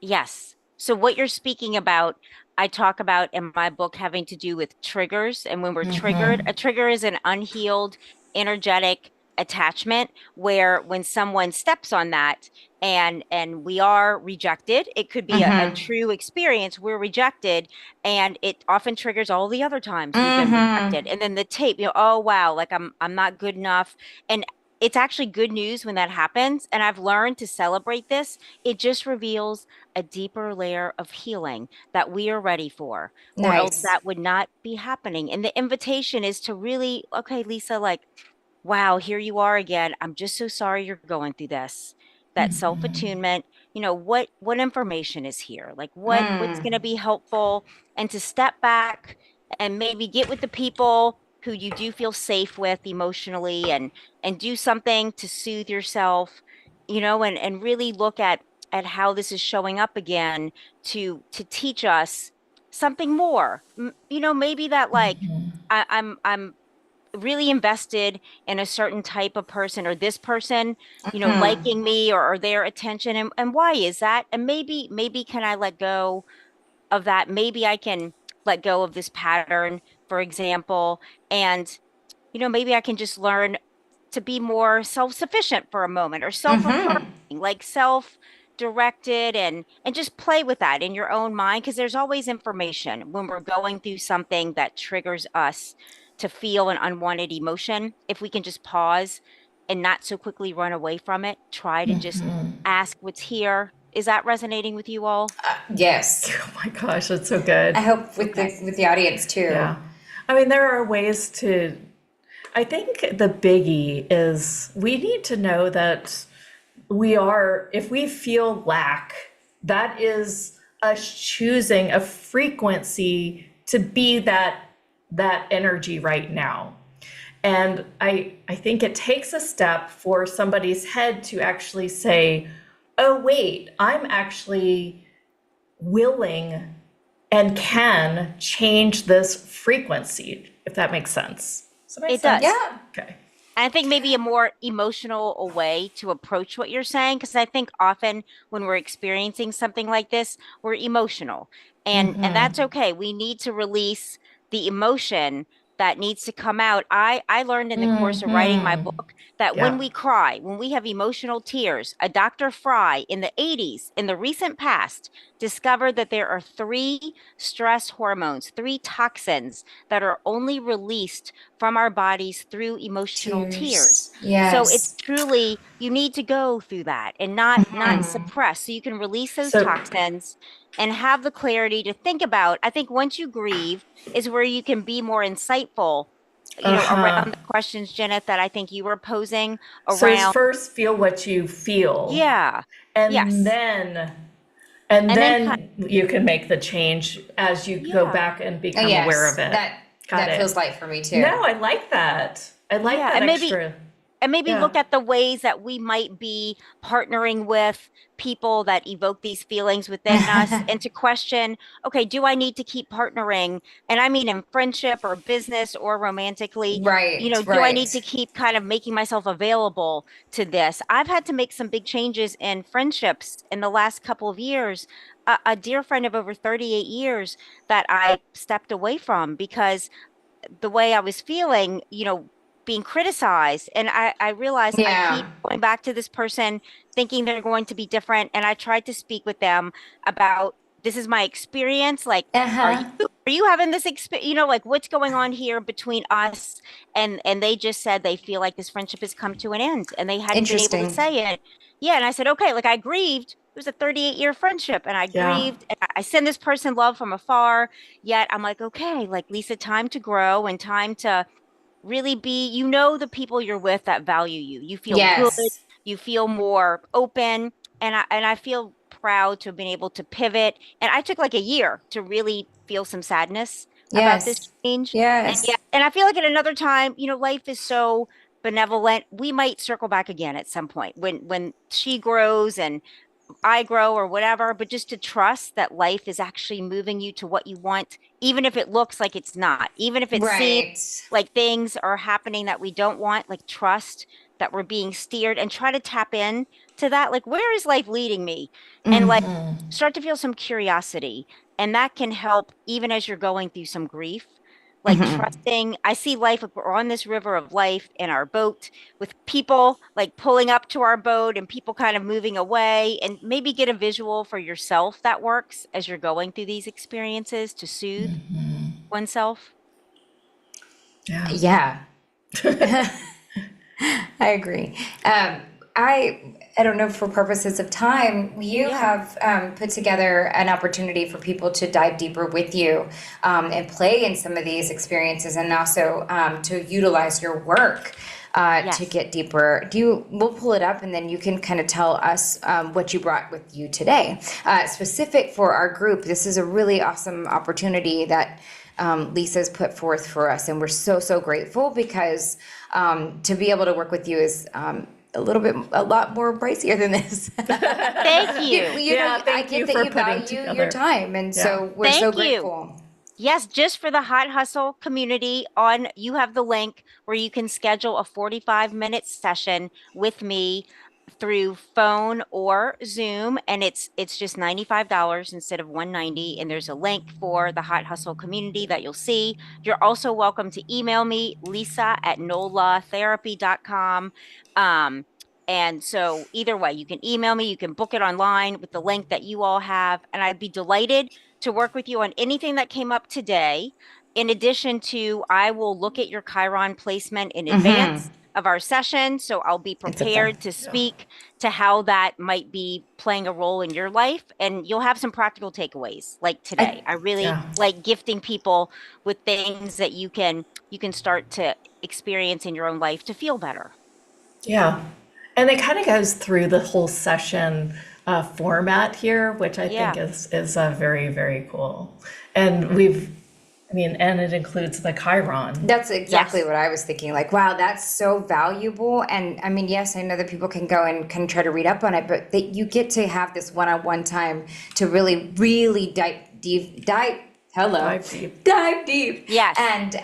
Yes. So what you're speaking about, I talk about in my book having to do with triggers. And when we're triggered, a trigger is an unhealed energetic attachment where when someone steps on that and we are rejected, it could be a true experience. We're rejected and it often triggers all the other times we've been rejected. And then the tape, oh wow, like I'm not good enough. And it's actually good news when that happens. And I've learned to celebrate this. It just reveals a deeper layer of healing that we are ready for, or else Nice. that would not be happening. And the invitation is to really, okay, Lisa, like, wow, here you are again. I'm just so sorry you're going through this. That self-attunement, what information is here? Like what's going to be helpful, and to step back and maybe get with the people who you do feel safe with emotionally and do something to soothe yourself, and really look at how this is showing up again to teach us something more. Maybe that like I'm really invested in a certain type of person, or this person, liking me or their attention, and why is that? And maybe can I let go of that? Maybe I can let go of this pattern, for example, and maybe I can just learn to be more self-sufficient for a moment, or self-affirming, like self-directed, and just play with that in your own mind, because there's always information when we're going through something that triggers us to feel an unwanted emotion. If we can just pause and not so quickly run away from it, try to just ask what's here. Is that resonating with you all? Yes. Oh my gosh, that's so good. I hope with the audience too. Yeah. I mean, there are ways to, I think the biggie is we need to know that if we feel lack, that is us choosing a frequency to be that energy right now. And I think it takes a step for somebody's head to actually say, oh, wait, I'm actually willing and can change this frequency, if that makes sense. Does that make It sense? does. Yeah. Okay. I think maybe a more emotional way to approach what you're saying, because I think often when we're experiencing something like this, we're emotional, and that's okay. We need to release the emotion that needs to come out. I learned in the course of writing my book that when Yeah. we cry, when we have emotional tears, a Dr. Fry in the 80s, in the recent past, discovered that there are 3 stress hormones, 3 toxins that are only released from our bodies through emotional tears. So it's Yes. truly, you need to go through that and not suppress, so you can release those So, toxins and have the clarity to think about. I think once you grieve is where you can be more insightful, around the questions, Jeneth, that I think you were posing so it's around. first feel what you feel, Yeah. and Yes. then And then you can make the change as you go yeah. back and Oh, become yes. aware of it. Got it. feels light for me too. No, I like that. I like that extra. And maybe Yeah. look at the ways that we might be partnering with people that evoke these feelings within us and to question, okay, do I need to keep partnering? And I mean in friendship or business or romantically, Right, do I need right. to keep kind of making myself available to this? I've had to make some big changes in friendships in the last couple of years. A dear friend of over 38 years that I stepped away from because the way I was feeling, being criticized. And I realized I keep Yeah. going back to this person thinking they're going to be different. And I tried to speak with them about this is my experience. Like, are you Uh-huh. are you having this experience? Like what's going on here between us? And they just said they feel like this friendship has come to an end and they hadn't been able to Interesting. say it. Yeah. And I said, okay, like I grieved. It was a 38-year friendship and I Yeah. grieved and I send this person love from afar. Yet I'm like, okay, like Lisa, time to grow and time to really be, the people you're with that value you. You feel good, Yes. you feel more open, and I feel proud to have been able to pivot. And I took like a year to really feel some sadness about this Yes. change. And yeah, Yes. and I feel like at another time, life is so benevolent. We might circle back again at some point when she grows and I grow or whatever, but just to trust that life is actually moving you to what you want, even if it looks like it's not, even if it seems Right. like things are happening that we don't want, like trust that we're being steered and try to tap in to that. Like, where is life leading me? And like Hmm. start to feel some curiosity. And that can help even as you're going through some grief. Like Hmm. trusting, I see life, like we're on this river of life in our boat with people like pulling up to our boat and people kind of moving away, and maybe get a visual for yourself that works as you're going through these experiences to soothe oneself. Yeah. Yeah. I agree. I don't know, for purposes of time, you Yeah. have put together an opportunity for people to dive deeper with you and play in some of these experiences, and also to utilize your work to Yes. get deeper. We'll pull it up, and then you can kind of tell us what you brought with you today. Specific for our group, this is a really awesome opportunity that Lisa's put forth for us, and we're so, so grateful because to be able to work with you is a lot more pricier than this. Thank you. Yeah, I thank you get that for you putting value your together. time, and Yeah. so we're so Thank you. grateful. Yes, just for the Hot Hustle community you have the link where you can schedule a 45-minute session with me through phone or Zoom, and it's just $95 instead of 190, and there's a link for the Hot Hustle community that you'll see. You're also welcome to email me, lisa@nolatherapy.com. Um, and so either way, you can email me, you can book it online with the link that you all have, and I'd be delighted to work with you on anything that came up today. In addition to, I will look at your Chiron placement in Hmm. advance of our session. So I'll be It's up there. prepared to Yeah. speak to how that might be playing a role in your life. And you'll have some practical takeaways like today. I I really Yeah. like gifting people with things that you can start to experience in your own life to feel better. Yeah. And it kind of goes through the whole session format here, which I think Yeah. is very, very cool. And and it includes the Chiron. That's exactly Yes. what I was thinking. Like, wow, that's so valuable. And I mean, yes, I know that people can go and can try to read up on it, but that you get to have this one-on-one time to really, really Dive deep. dive deep, Yes. and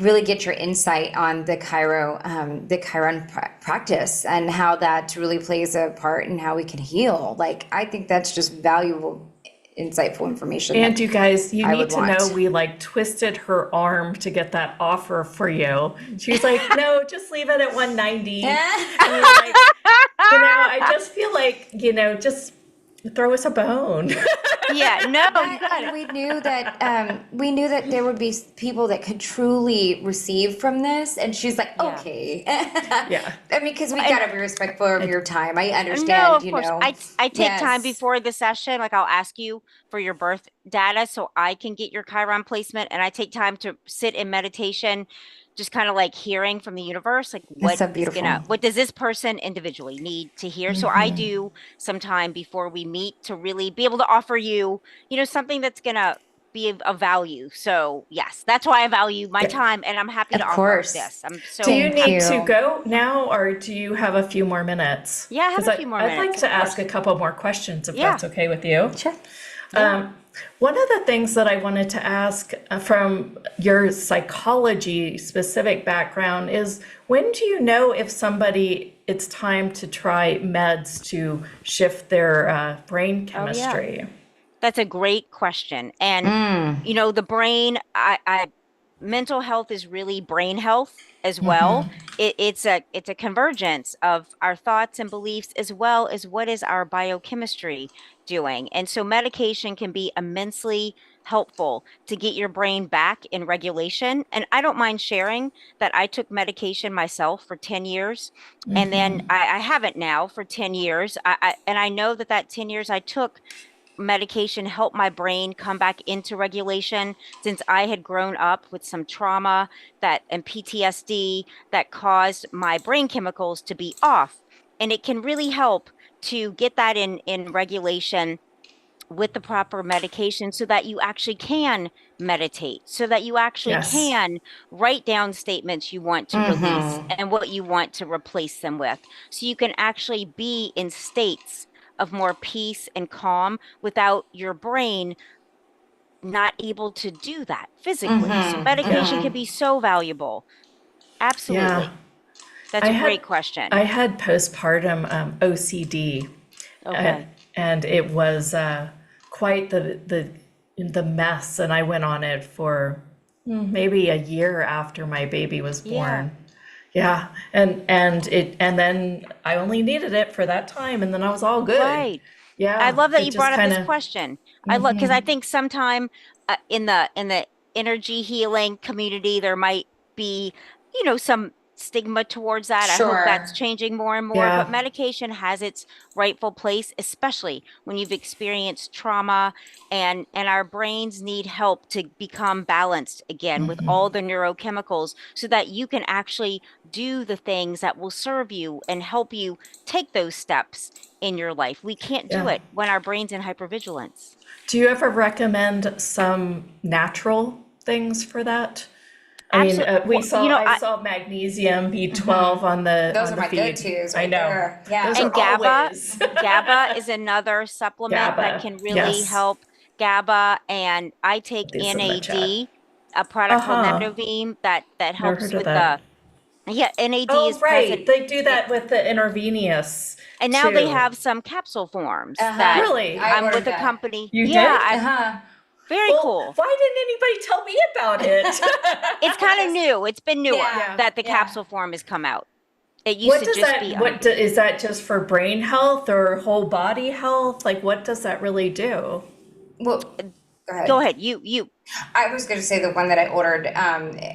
really get your insight on the Chiron practice and how that really plays a part in how we can heal. Like, I think that's just valuable, insightful information And that you guys, you I need would to know want. we like twisted her arm to get that offer for you. She's like, no, just leave it at 190. And we're like, I just feel like, just throw us a bone. Yeah. No, you got And it. we knew that there would be people that could truly receive from this, and she's like, Yeah. okay. Yeah. I mean, because we gotta be respectful of your time. I No, understand, of course. I take time Yes. before the session. Like I'll ask you for your birth data so I can get your Chiron placement, and I take time to sit in meditation, just kind of like hearing from the universe, like It's so beautiful. what does this person individually need to hear? So I do some time before we meet to really be able to offer you, something that's gonna be of value. So yes, that's why I value my time, and I'm happy to offer this. I'm so Do you need you. to go now, or do you have a few more minutes? Yeah, I have 'Cause a few more I'd like minutes, to of ask course. a couple more questions if Yeah. that's okay with you. Sure. One of the things that I wanted to ask from your psychology specific background is, when do you know if somebody, it's time to try meds to shift their brain chemistry? That's a great question. And you know, the brain, mental health is really brain health as well. It's a convergence of our thoughts and beliefs, as well as what is our biochemistry doing. And so medication can be immensely helpful to get your brain back in regulation. And I don't mind sharing that I took medication myself for 10 years. And then I haven't now for 10 years. And I know that 10 years I took medication helped my brain come back into regulation, since I had grown up with some trauma and PTSD that caused my brain chemicals to be off. And it can really help to get that in regulation with the proper medication, so that you actually can meditate, so that you actually can write down statements you want to release and what you want to replace them with. So you can actually be in states of more peace and calm without your brain not able to do that physically. So medication can be so valuable. Absolutely. That's a great question. I had postpartum OCD. Okay. And it was quite the mess, and I went on it for maybe a year after my baby was born. Yeah. And then I only needed it for that time, and then I was all good. Right. Yeah. I love that it you just brought up this kinda- question. I love, because I think sometime in the energy healing community, there might be, some stigma towards that. I hope that's changing more and more. But medication has its rightful place, especially when you've experienced trauma, and our brains need help to become balanced again with all the neurochemicals, so that you can actually do the things that will serve you and help you take those steps in your life. We can't do it when our brain's in hypervigilance. Do you ever recommend some natural things for that? I mean, I saw magnesium, B12 on the Those on are the my feed. go-tos I right know. there. Yeah. Those And are GABA, always. GABA is another supplement that can really yes. help. GABA, and I take This in the chat. NAD, a product called Nadovim that Never helps heard of with that. NAD Oh, is right. present. They do that with the intravenous. And now they too. have some capsule forms that Really? I'm with a company. You did? Very cool. Why didn't anybody tell me about it? It's kind of new. It's been newer that the capsule form has come out. It used to just be. Is that just for brain health or whole body health? Like, what does that really do? Well, go ahead. Go ahead. You. I was going to say the one that I ordered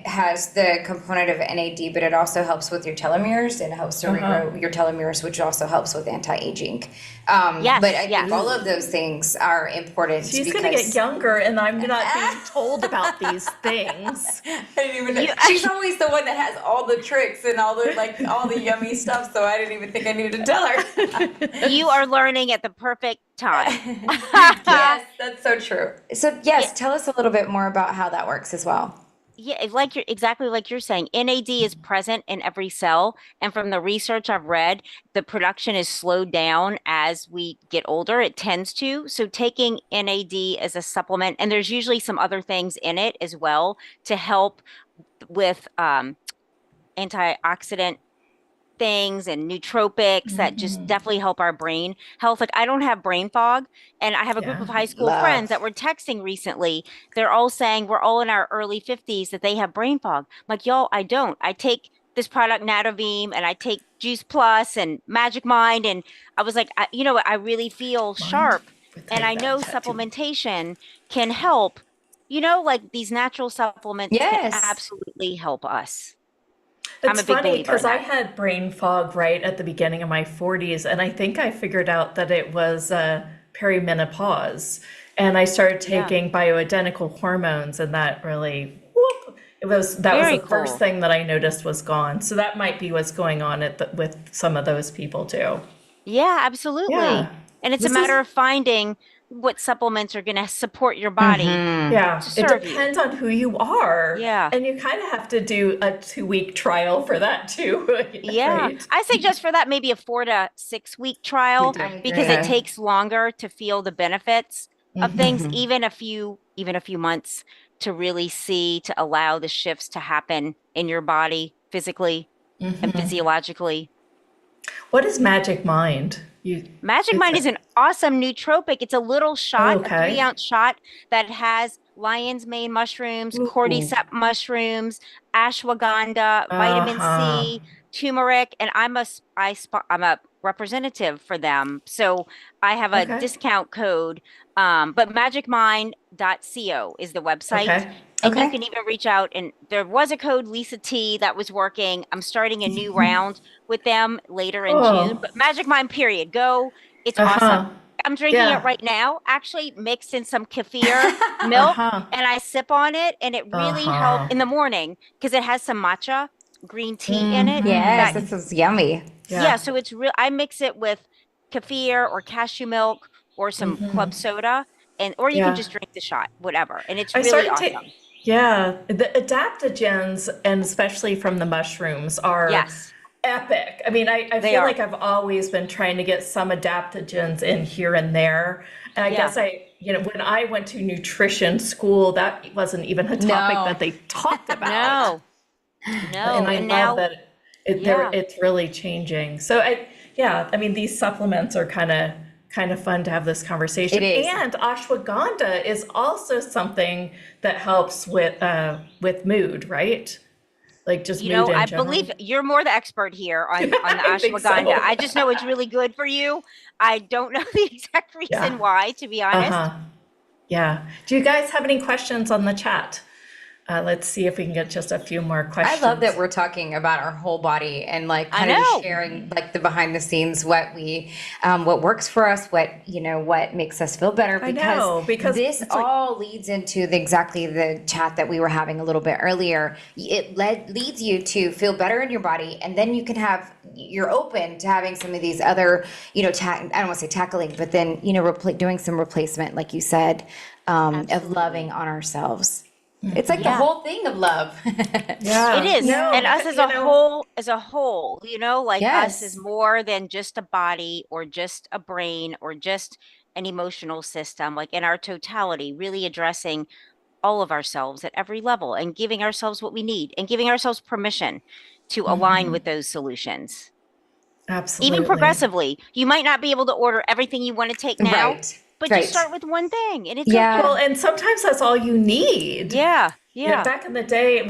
has the component of NAD, but it also helps with your telomeres and helps to regrow your telomeres, which also helps with anti-aging. Yes, but I think all of those things are important. She's going to get younger, and I'm not being told about these things. I didn't even know. She's always the one that has all the tricks and all the yummy stuff, so I didn't even think I needed to tell her. You are learning at the perfect time. Yes, that's so true. So tell us a little bit more about how that works as well. Yeah, exactly like you're saying, NAD is present in every cell. And from the research I've read, the production is slowed down as we get older. It tends to. So taking NAD as a supplement, and there's usually some other things in it as well to help with antioxidant things and nootropics that just definitely help our brain health. Like, I don't have brain fog, and I have a group of high school friends that were texting recently. They're all saying we're all in our early 50s that they have brain fog. I'm like, y'all, I don't. I take this product Nadovim, and I take Juice Plus and Magic Mind, and I was like, I really feel sharp, and I know supplementation can help. Like these natural supplements can absolutely help us. It's funny because I had brain fog right at the beginning of my 40s, and I think I figured out that it was perimenopause, and I started taking bioidentical hormones, and that really was the first thing that I noticed was gone. So that might be what's going on with some of those people too. Yeah, absolutely. And it's a matter of finding what supplements are going to support your body Yeah, to it serve you. depends on who you are. Yeah. And you kind of have to do a 2-week trial for that too, Yeah. right? I suggest for that maybe a 4 to 6 week trial because it Okay. takes longer to feel the benefits of things, even a few months to really see, to allow the shifts to happen in your body physically and physiologically. What is Magic Mind? Magic It's Mind is an awesome nootropic. It's a little shot, a okay. 3-ounce shot that has lion's mane mushrooms, Ooh. cordyceps mushrooms, ashwagandha, vitamin Uh-huh. C, turmeric, and I'm a representative for them. So I have a Okay. discount code. But magicmind.co is the website. Okay. And you Okay. can even reach out, and there was a code Lisa T that was working. I'm starting a new round with them later in June. Oh. But Magic Mind, period. Go. It's awesome. Uh-huh. I'm drinking it Yeah. right now, actually mixed in some kefir milk, Uh-huh. and I sip on it, and it really helped Uh-huh. in the morning because it has some matcha green tea in it. Yes, That this is yummy. yeah, so it's real. I mix it with kefir or cashew milk or some club soda, and or you can Yeah. just drink the shot, whatever. And it's I really started to, awesome. yeah, the adaptogens, and especially from the mushrooms, are Yes, epic. I mean, I they feel are. like I've always been trying to get some adaptogens in here and there. And I Yeah. guess when I went to nutrition school, that wasn't even a topic No. that they talked about. No, no. And I And love now, that yeah. it's really changing. So I mean, these supplements are kind of fun to have this conversation. It is. And ashwagandha is also something that helps with mood, right? Like just You mood know, in I general. believe you're more the expert here on the I think so. ashwagandha. I just know it's really good for you. I don't know the exact reason Yeah. why, to be honest. Uh-huh. Yeah. Do you guys have any questions on the chat? Let's see if we can get just a few more I questions. love that we're talking about our whole body and like I kind of just know. sharing like the behind the scenes, what works for us, what makes us feel better. I know, because this it's like- all leads into exactly the chat that we were having a little bit earlier. It leads you to feel better in your body, and then you're open to having some of these other, I don't want to say tackling, but then doing some replacement, like you said, of loving on ourselves. It's like the whole thing of love. Yeah. It is. No, And us as a whole, like Yes. us is more than just a body or just a brain or just an emotional system, like in our totality, really addressing all of ourselves at every level and giving ourselves what we need and giving ourselves permission to align with those solutions. Absolutely. Even progressively, you might not be able to order everything you want to take now, Right. but Right. you start with one thing and it's Yeah. Well, and sometimes that's all you need. yeah. You know, back in the day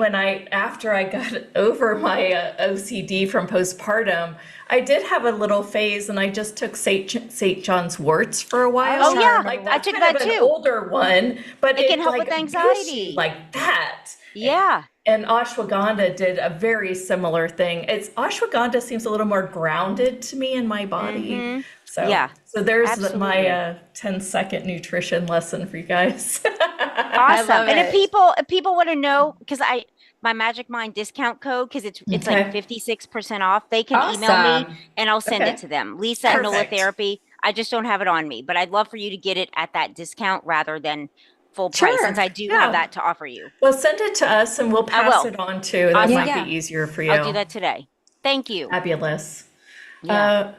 after I got over my OCD from postpartum, I did have a little phase, and I just took St. John's worts for a while. Oh, yeah. Like I that's took kind that of an too. older one, but It can help like with boosts anxiety. you like that. Yeah. And ashwagandha did a very similar thing. Ashwagandha seems a little more grounded to me in my body. So Yeah, so there's absolutely. my 10-second nutrition lesson for you guys. Awesome. love And it. if people want to know, because my Magic Mind discount code, because it's Okay. like 56% off, they can email Awesome. me and I'll send Okay. it to them. Lisa at Nola Perfect. Therapy. I just don't have it on me, but I'd love for you to get it at that discount rather than full price, Sure. since I do Yeah. have that to offer you. Well, send it to us and we'll pass will. it on too. That Awesome. might Yeah. be easier for you. I'll do that today. Thank you. Fabulous. Yeah.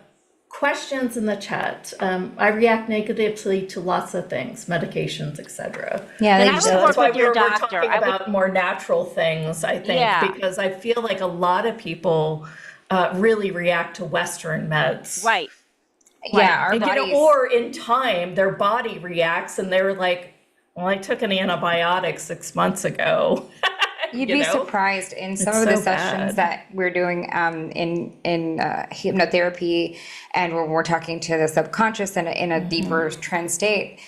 Questions in the chat. I react negatively to lots of things, medications, etc. Yeah, Then they I just would So work that's why with your we're doctor. talking I would- about more natural things, I think, Yeah. because I feel like a lot of people really react to Western meds. Right. yeah, our And, bodies. or in time, their body reacts and they're like, well, I took an antibiotic 6 months ago. You'd you be know? surprised in some It's of the so sessions bad. that we're doing in hypnotherapy, and when we're talking to the subconscious in a deeper trance state.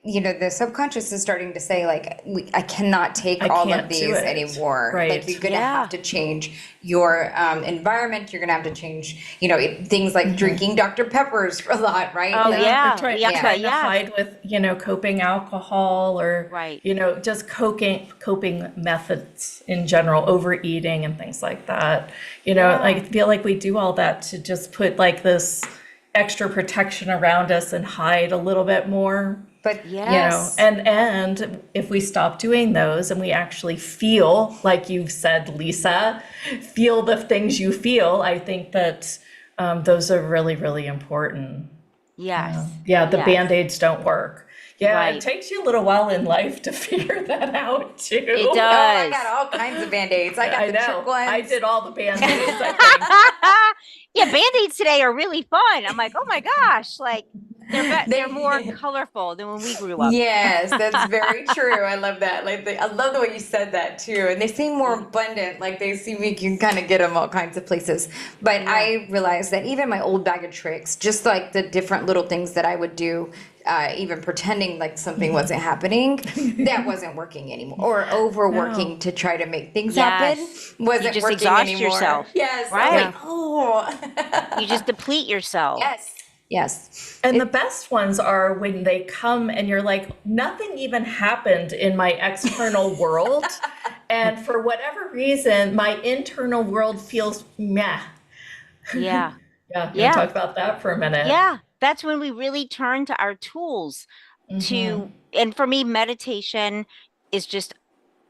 The subconscious is starting to say like, I cannot take all can't of do these it. anymore. Right. Like you're gonna Yeah. have to change your environment. You're gonna have to change, things like drinking Dr. Peppers a lot, right? Oh, Like, yeah. Or trying Yeah. to hide with, coping alcohol or, Right. just coping methods in general, overeating and things like that. I feel like we do all that to just put like this, extra protection around us and hide a little bit more. But Yes. And if we stop doing those and we actually feel, like you've said, Lisa, feel the things you feel, I think that those are really, really important. Yes. Yeah, the Yes. Band-Aids don't work. Yeah, Right. it takes you a little while in life to figure that out too. It oh, I does. got all kinds of Band-Aids. I got I the know. trick ones. I did all the Band-Aids, I Yeah, Band-Aids today are really fun. I'm like, oh my gosh, like they're more colorful than when we grew up. Yes, that's very true. I love that. Like, I love the way you said that too. And they seem more abundant. Like they seem you can kind of get them all kinds of places. But I realized that even my old bag of tricks, just like the different little things that I would do, even pretending like something wasn't happening, that wasn't working anymore. Or overworking to try to make things happen wasn't just working exhaust anymore. yourself. Yes, Right. Like, oh. You just deplete yourself. Yes. Yes. And the best ones are when they come and you're like, nothing even happened in my external world. And for whatever reason, my internal world feels meh. Yeah. Yeah. Yeah. Talk about that for a minute. Yeah. That's when we really turn to our tools to, and for me, meditation is just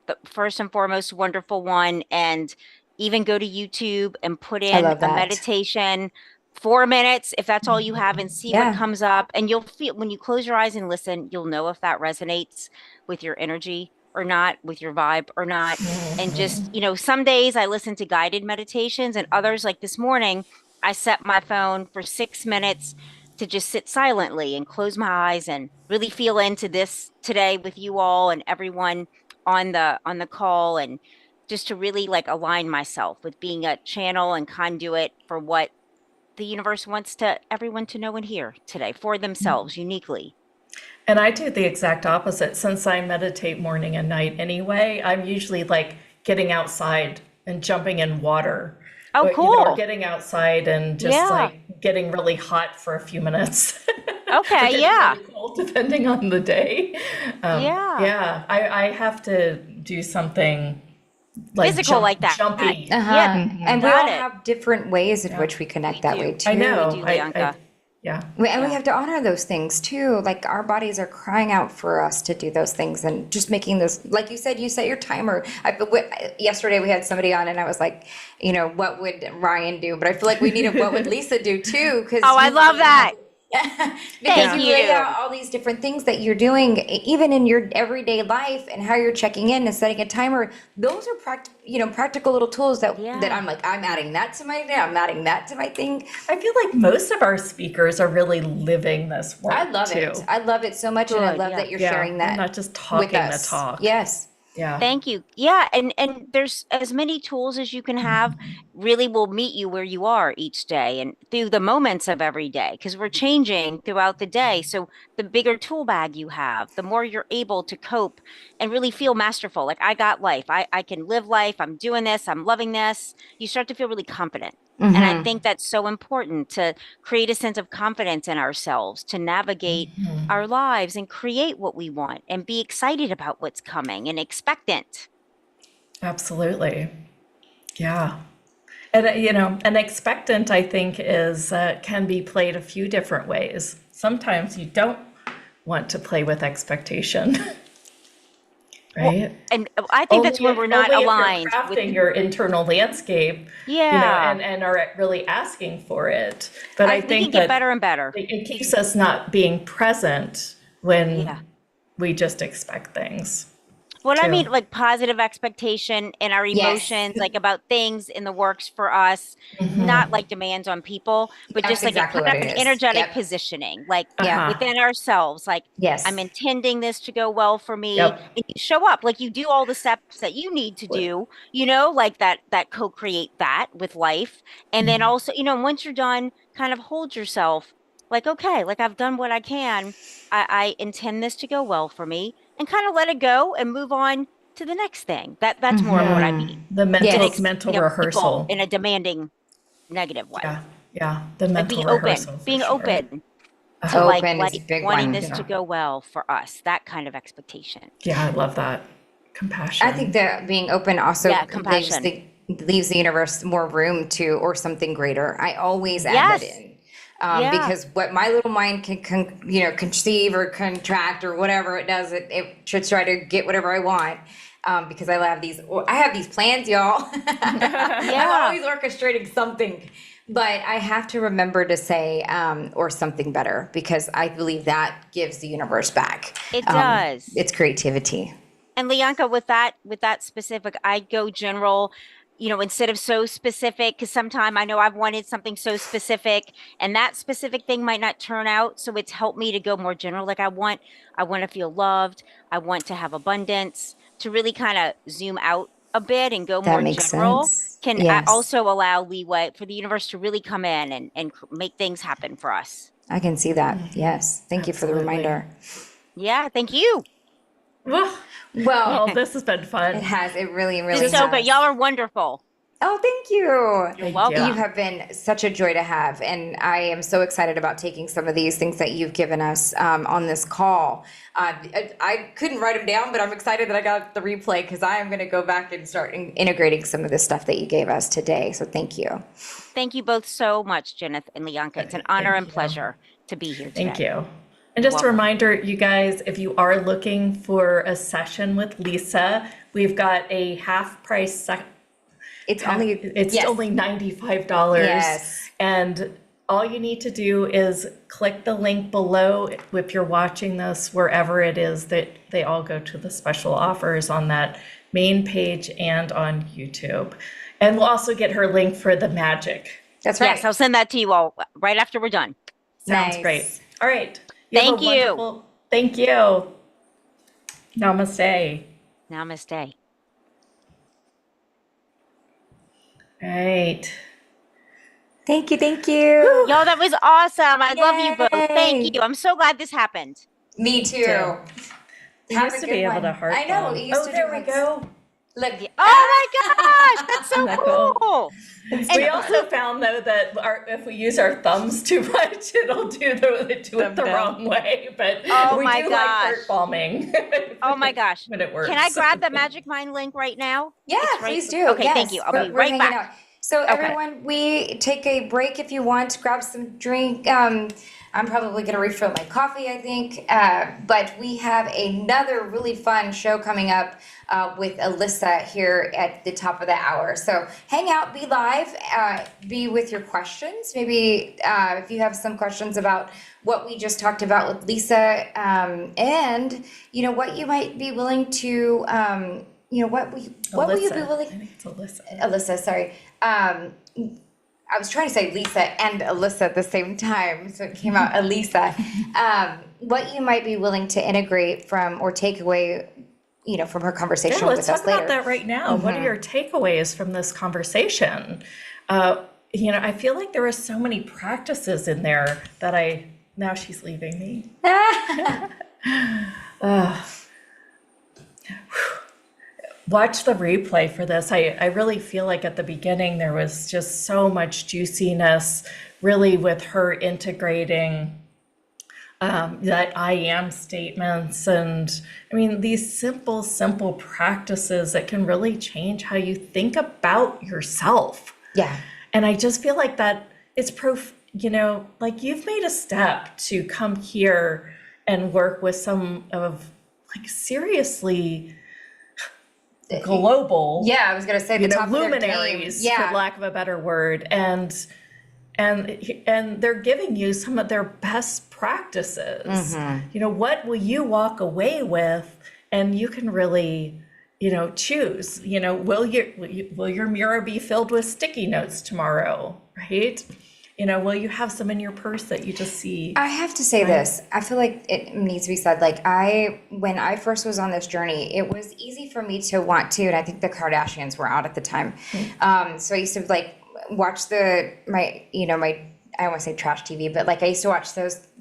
the first and foremost wonderful one. And even go to YouTube and put in love a that. meditation, 4 minutes, if that's all you have, and see what comes up. And you'll feel, when you close your eyes and listen, you'll know if that resonates with your energy or not, with your vibe or not. And just, some days I listen to guided meditations, and others, like this morning, I set my phone for 6 minutes to just sit silently and close my eyes and really feel into this today with you all and everyone on the call, and just to really like align myself with being a channel and conduit for what the universe wants to everyone to know and hear today for themselves uniquely. And I do the exact opposite. Since I meditate morning and night anyway, I'm usually like getting outside and jumping in water. Oh, cool. Or getting outside and just like getting really hot for a few minutes. Okay, really cold, depending on the day. I have to do something like physical like that. Jumpy. Yeah, and we all have different ways in which we connect that way too. I know. We do, Lyanca. And we have to honor those things too. Like our bodies are crying out for us to do those things, and just making those, like you said, you set your timer. Yesterday we had somebody on and I was like, what would Ryan do? But I feel like we needed what would Lisa do too. I love that. Because you lay out all these different things that you're doing, even in your everyday life, and how you're checking in and setting a timer. Those are practical little tools that I'm like, I'm adding that to my day. I'm adding that to my thing. I feel like most of our speakers are really living this work. I love it. I love it so much, and I love that you're sharing that. I'm not just talking the talk. Yes. Yeah. Thank you. Yeah. And there's as many tools as you can have really will meet you where you are each day and through the moments of every day, because we're changing throughout the day. So the bigger tool bag you have, the more you're able to cope and really feel masterful. Like, I got life. I can live life. I'm doing this. I'm loving this. You start to feel really confident. And I think that's so important, to create a sense of confidence in ourselves, to navigate our lives and create what we want and be excited about what's coming and expectant. Absolutely. Yeah. And, an expectant, I think, is can be played a few different ways. Sometimes you don't want to play with expectation. Right. Well, and I think that's when we're not aligned with crafting your internal landscape. And are really asking for it. But I think we can get better and better. It keeps us not being present when we just expect things. What I mean, like positive expectation in our emotions, like about things in the works for us, not like demands on people, but just like an energetic positioning, like within ourselves, like I'm intending this to go well for me. And you show up, like you do all the steps that you need to do, like that co-create that with life. And then also, once you're done, kind of hold yourself like, okay, like I've done what I can. I intend this to go well for me. And kind of let it go and move on to the next thing. That's more of what I mean. The mental rehearsal in a demanding, negative way. Yeah. The mental rehearsal. Being open to like wanting this to go well for us. That kind of expectation. Yeah, I love that. Compassion. I think that being open also leaves the universe more room to, or something greater. I always add that in. Because what my little mind can conceive or contract or whatever it does, it should try to get whatever I want. Because I have these plans, y'all. I'm always orchestrating something, but I have to remember to say, or something better, because I believe that gives the universe back. It does. It's creativity. And Lyanca, with that specific, I'd go general, instead of so specific, because sometimes I know I've wanted something so specific and that specific thing might not turn out. So it's helped me to go more general. Like I want to feel loved. I want to have abundance. To really kind of zoom out a bit and go more general can also allow leeway for the universe to really come in and make things happen for us. I can see that. Yes. Thank you for the reminder. Yeah. Thank you. Well, this has been fun. It has. It really, really has. So good. Y'all are wonderful. Oh, thank you. You're welcome. You have been such a joy to have. And I am so excited about taking some of these things that you've given us on this call. I couldn't write them down, but I'm excited that I got the replay because I am going to go back and start integrating some of the stuff that you gave us today. So thank you. Thank you both so much, Jeneth and Lyanca. It's an honor and pleasure to be here today. Thank you. And just a reminder, you guys, if you are looking for a session with Lisa, we've got a half price It's only $95. Yes. And all you need to do is click the link below if you're watching this, wherever it is that they all go to the special offers on that main page and on YouTube. And we'll also get her link for the magic. That's right. Yes, I'll send that to you all right after we're done. Sounds great. All right. Thank you. Thank you. Namaste. Namaste. Right. Thank you. Yo, that was awesome. I love you both. Thank you. I'm so glad this happened. Me too. We used to be able to heart. I know. There we go. Look. Oh my gosh, that's so cool. We also found though that if we use our thumbs too much, it'll do it the wrong way. But we do like heart palming. Oh my gosh. When it works. Can I grab the Magic Mind link right now? Yeah, please do. Okay, thank you. I'll be right back. Out. So everyone, we take a break if you want. Grab some drink. I'm probably going to refill my coffee, I think. But we have another really fun show coming up with Alyssa here at the top of the hour. So hang out, be live, be with your questions. Maybe if you have some questions about what we just talked about with Lisa, and what you might be willing to, what will you be willing? I think it's Alyssa. Alyssa, sorry. I was trying to say Lisa and Alyssa at the same time, so it came out Alyssa. What you might be willing to integrate from or take away, from her conversation with us later. Let's talk about that right now. Mm-hmm. What are your takeaways from this conversation? I feel like there are so many practices in there that now she's leaving me. Watch the replay for this. I really feel like at the beginning there was just so much juiciness, really, with her integrating that I am statements. And I mean, these simple practices that can really change how you think about yourself. Yeah. And I just feel like that it's like you've made a step to come here and work with some of seriously global, I was gonna say the top luminaries, for lack of a better word, and they're giving you some of their best practices. Mm-hmm. What will you walk away with, and you can really, choose. Will your mirror be filled with sticky notes tomorrow, right? Will you have some in your purse that you just see? I have to say this. I feel like it needs to be said. When I first was on this journey, it was easy for me to want to, and I think the Kardashians were out at the time. Mm-hmm. So I used to watch I don't want to say trash TV, but I used to watch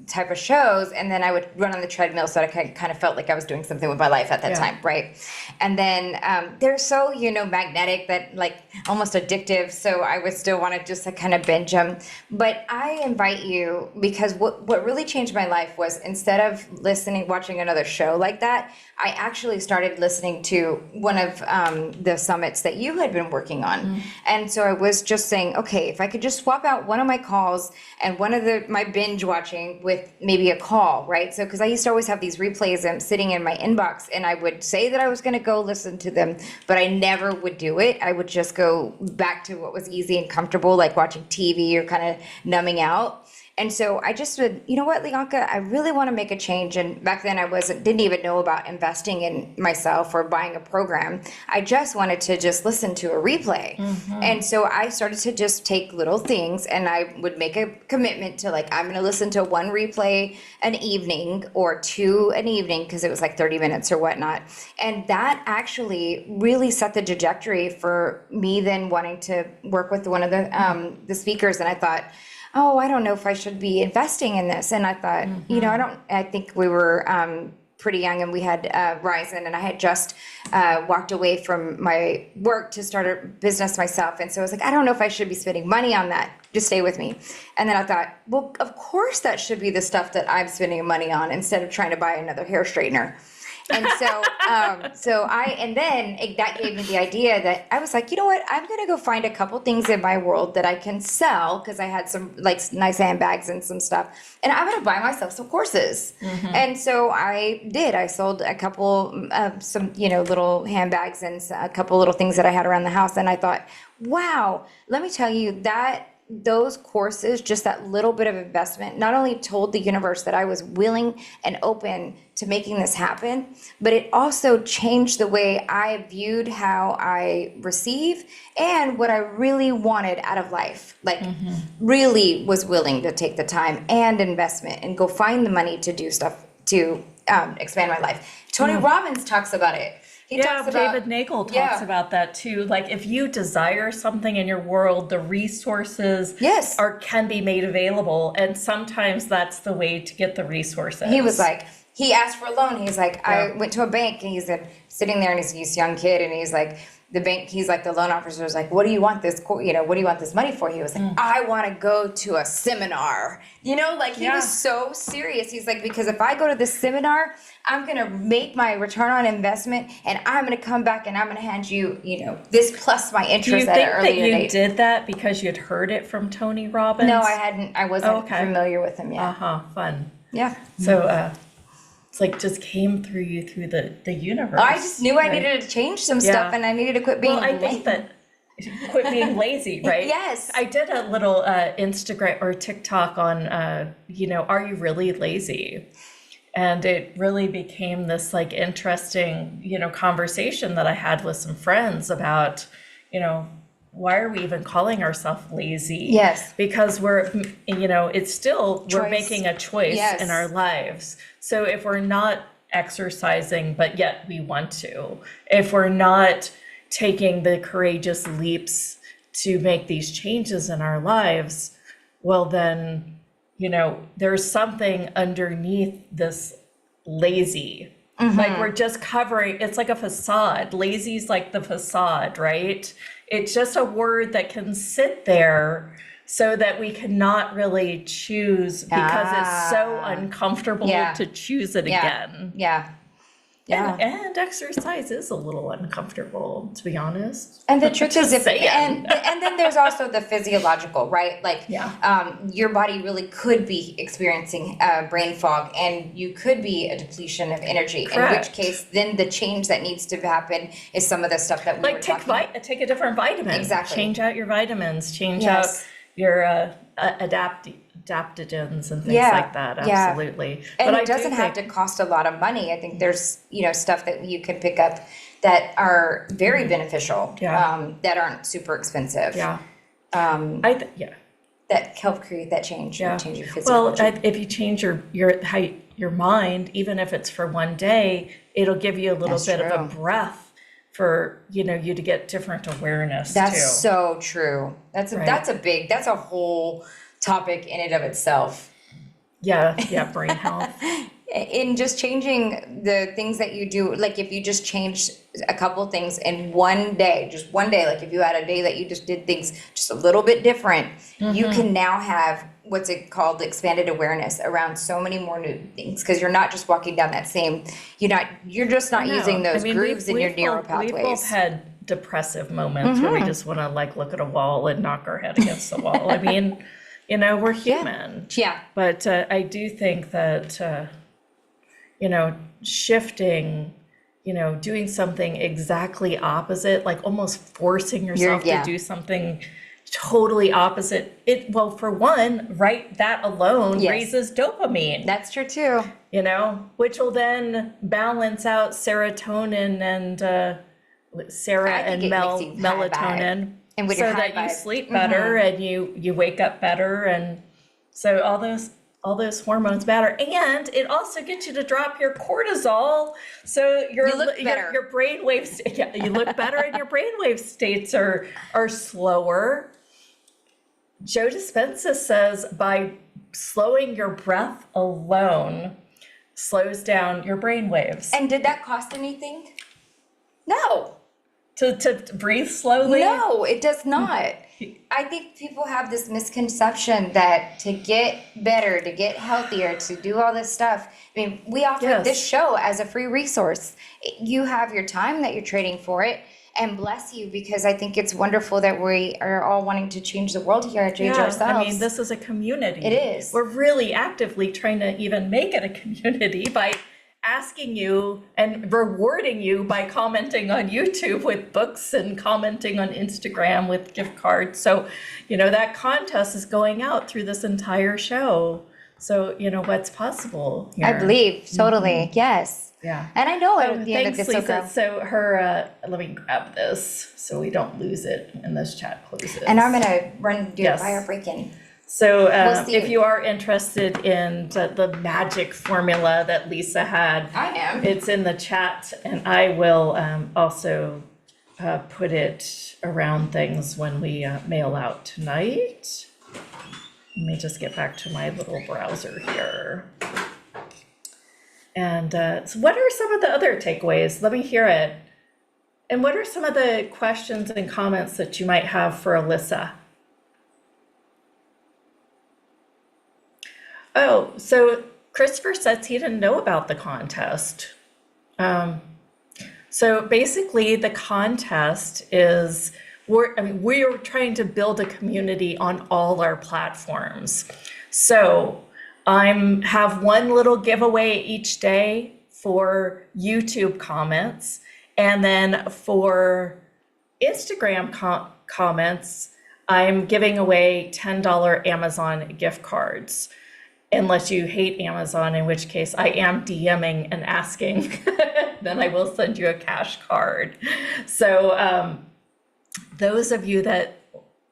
type of shows, and then I would run on the treadmill, so I kind of felt like I was doing something with my life at that time, right? And then they're so, you know, magnetic that like almost addictive, so I would still want to just like kind of binge them. But I invite you, because what really changed my life was, instead of watching another show like that, I actually started listening to one of the summits that you had been working on. And so I was just saying, okay, if I could just swap out one of my calls and one of my binge watching with maybe a call, right? So, because I used to always have these replays sitting in my inbox, and I would say that I was going to go listen to them, but I never would do it. I would just go back to what was easy and comfortable, like watching TV or kind of numbing out. And so I just said, you know what, Lyanca, I really want to make a change. And back then I didn't even know about investing in myself or buying a program. I just wanted to just listen to a replay. And so I started to just take little things, and I would make a commitment to, like, I'm going to listen to one replay an evening or two an evening, because it was like 30 minutes or whatnot. And that actually really set the trajectory for me then wanting to work with one of the speakers. And I thought, oh, I don't know if I should be investing in this. And I thought, you know, I think we were pretty young, and we had Ryzen, and I had just walked away from my work to start a business myself. And so I was like, I don't know if I should be spending money on that. Just stay with me. And then I thought, well, of course that should be the stuff that I'm spending money on, instead of trying to buy another hair straightener. And so, that gave me the idea that I was like, you know what, I'm going to go find a couple things in my world that I can sell, because I had some like nice handbags and some stuff, and I'm going to buy myself some courses. And so I did. I sold a couple some, you know, little handbags and a couple little things that I had around the house. And I thought, wow, let me tell you that those courses, just that little bit of investment, not only told the universe that I was willing and open to making this happen, but it also changed the way I viewed how I receive and what I really wanted out of life. Like, really was willing to take the time and investment and go find the money to do stuff to expand my life. Tony Robbins talks about it. David Nagel talks about that too. Like, if you desire something in your world, the resources can be made available, and sometimes that's the way to get the resources. He was like, he asked for a loan. He's like, I went to a bank, and he's sitting there, and he's a young kid, and he's like, the bank, he's like, the loan officer was like, what do you want this, what do you want this money for? He was like, I want to go to a seminar. You know, like, he was so serious. He's like, because if I go to this seminar, I'm going to make my return on investment, and I'm going to come back and I'm going to hand you, you know, this plus my interest at an earlier date. Do you think that you did that because you'd heard it from Tony Robbins? No, I hadn't. I wasn't familiar with him yet. Fun. Yeah. So, it's like just came through you through the universe. I just knew I needed to change some stuff, and I needed to quit being I think that quit being lazy, right? Yes. I did a little Instagram or TikTok on, you know, are you really lazy? And it really became this like interesting, you know, conversation that I had with some friends about, you know, why are we even calling ourselves lazy? Yes. Because we're, you know, it's still, we're Choice. making a choice in our lives. So if we're not exercising, but yet we want to, if we're not taking the courageous leaps to make these changes in our lives, well then, you know, there's something underneath this lazy. Like, we're just covering, it's like a facade. Lazy's like the facade, right? It's just a word that can sit there so that we cannot really choose, because it's so uncomfortable to choose it again. And exercise is a little uncomfortable, to be honest. And the truth is, and then there's also the physiological, right? Like, your body really could be experiencing brain fog, and you could be a depletion of energy. Correct. In which case, then the change that needs to happen is some of the stuff that we were talking about. Take a different vitamin. Exactly. Change out your vitamins. Change out your adaptogens and things like that. Absolutely. And it doesn't have to cost a lot of money. I think there's, you know, stuff that you can pick up that are very beneficial, that aren't super expensive. That help create that change. Change your physiology. Well, if you change your mind, even if it's for one day, it'll give you a little bit of a breath for, you know, you to get different awareness. That's so true. That's a whole topic in and of itself. Yeah, brain health. In just changing the things that you do, like if you just change a couple things in one day, just one day, like if you had a day that you just did things just a little bit different, you can now have what's it called, expanded awareness around so many more new things, because you're not just walking down that same, you're just not using those grooves in your neural pathways. We've both had depressive moments where we just want to like look at a wall and knock our head against the wall. I mean, we're human. Yeah. But I do think that shifting, doing something exactly opposite, like almost forcing yourself to do something totally opposite. For one, right, that alone raises dopamine. That's true too. Which will then balance out serotonin and melatonin, and so that you sleep better and you wake up better, and so all those hormones matter, and it also gets you to drop your cortisol, so your brain waves, you look better, and your brain wave states are slower. Joe Dispenza says by slowing your breath alone slows down your brain waves. And did that cost anything? No. To breathe slowly? No, it does not. I think people have this misconception that to get better, to get healthier, to do all this stuff. I mean, we offer this show as a free resource. You have your time that you're trading for it, and bless you, because I think it's wonderful that we are all wanting to change the world here, change ourselves. I mean, this is a community. It is. We're really actively trying to even make it a community by asking you and rewarding you by commenting on YouTube with books and commenting on Instagram with gift cards. So, that contest is going out through this entire show. So, what's possible here. I believe, totally, yes. Yeah. And I know at the end of this will Lisa. go. So her, let me grab this so we don't lose it and this chat closes. And I'm going to do a fire break-in. So if you are interested in the magic formula that Lisa had, I am. It's in the chat, and I will also put it around things when we mail out tonight. Let me just get back to my little browser here. And so what are some of the other takeaways? Let me hear it. And what are some of the questions and comments that you might have for Alyssa? Oh, so Christopher says he didn't know about the contest. So basically the contest is, we are trying to build a community on all our platforms. So have one little giveaway each day for YouTube comments, and then for Instagram comments, I'm giving away $10 Amazon gift cards. Unless you hate Amazon, in which case I am DMing and asking, then I will send you a cash card. So those of you that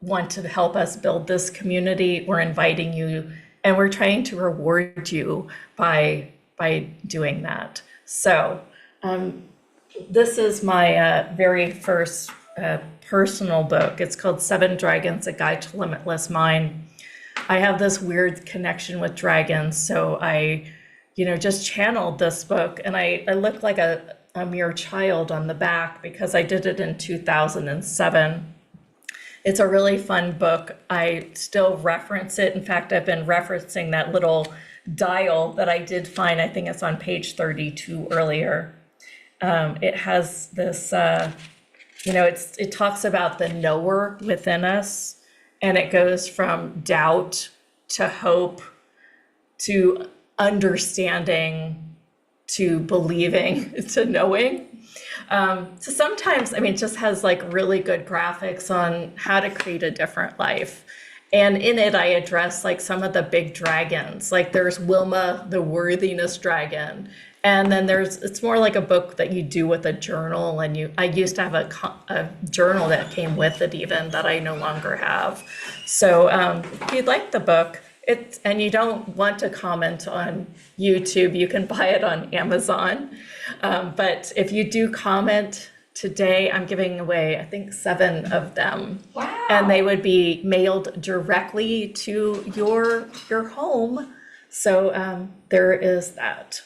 want to help us build this community, we're inviting you, and we're trying to reward you by doing that. So this is my very first personal book. It's called 7 Dragons, A Guide to Limitless Mind. I have this weird connection with dragons, so I, just channeled this book, and I look like a mere child on the back because I did it in 2007. It's a really fun book. I still reference it. In fact, I've been referencing that little dial that I did find. I think it's on page 32 earlier. It has this, it talks about the knower within us. And it goes from doubt to hope to understanding to believing to knowing. So sometimes, it just has like really good graphics on how to create a different life. And in it, I address like some of the big dragons. Like there's Wilma, the worthiness dragon. And then it's more like a book that you do with a journal. And I used to have a journal that came with it even that I no longer have. So if you'd like the book, and you don't want to comment on YouTube, you can buy it on Amazon. But if you do comment today, I'm giving away, I think, 7 of them. Wow. And they would be mailed directly to your home So there is that.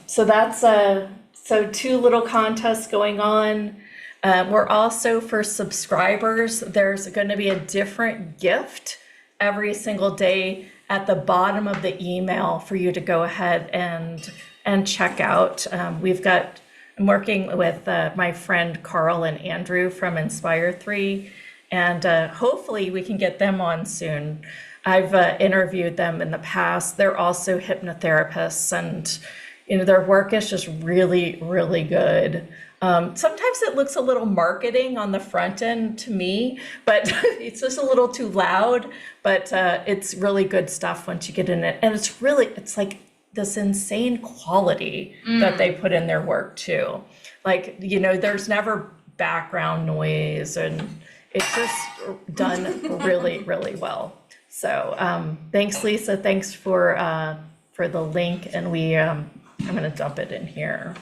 So that's so 2 little contests going on. We're also, for subscribers, there's going to be a different gift every single day at the bottom of the email for you to go ahead and check out. I'm working with my friend Carl and Andrew from Inspire 3, and hopefully we can get them on soon. I've interviewed them in the past. They're also hypnotherapists, and their work is just really, really good. Sometimes it looks a little marketing on the front end to me, but it's just a little too loud, but it's really good stuff once you get in it. And it's like this insane quality that they put in their work too. Like, there's never background noise, and it's just done really, really well. So thanks, Lisa. Thanks for the link, and I'm going to dump it in here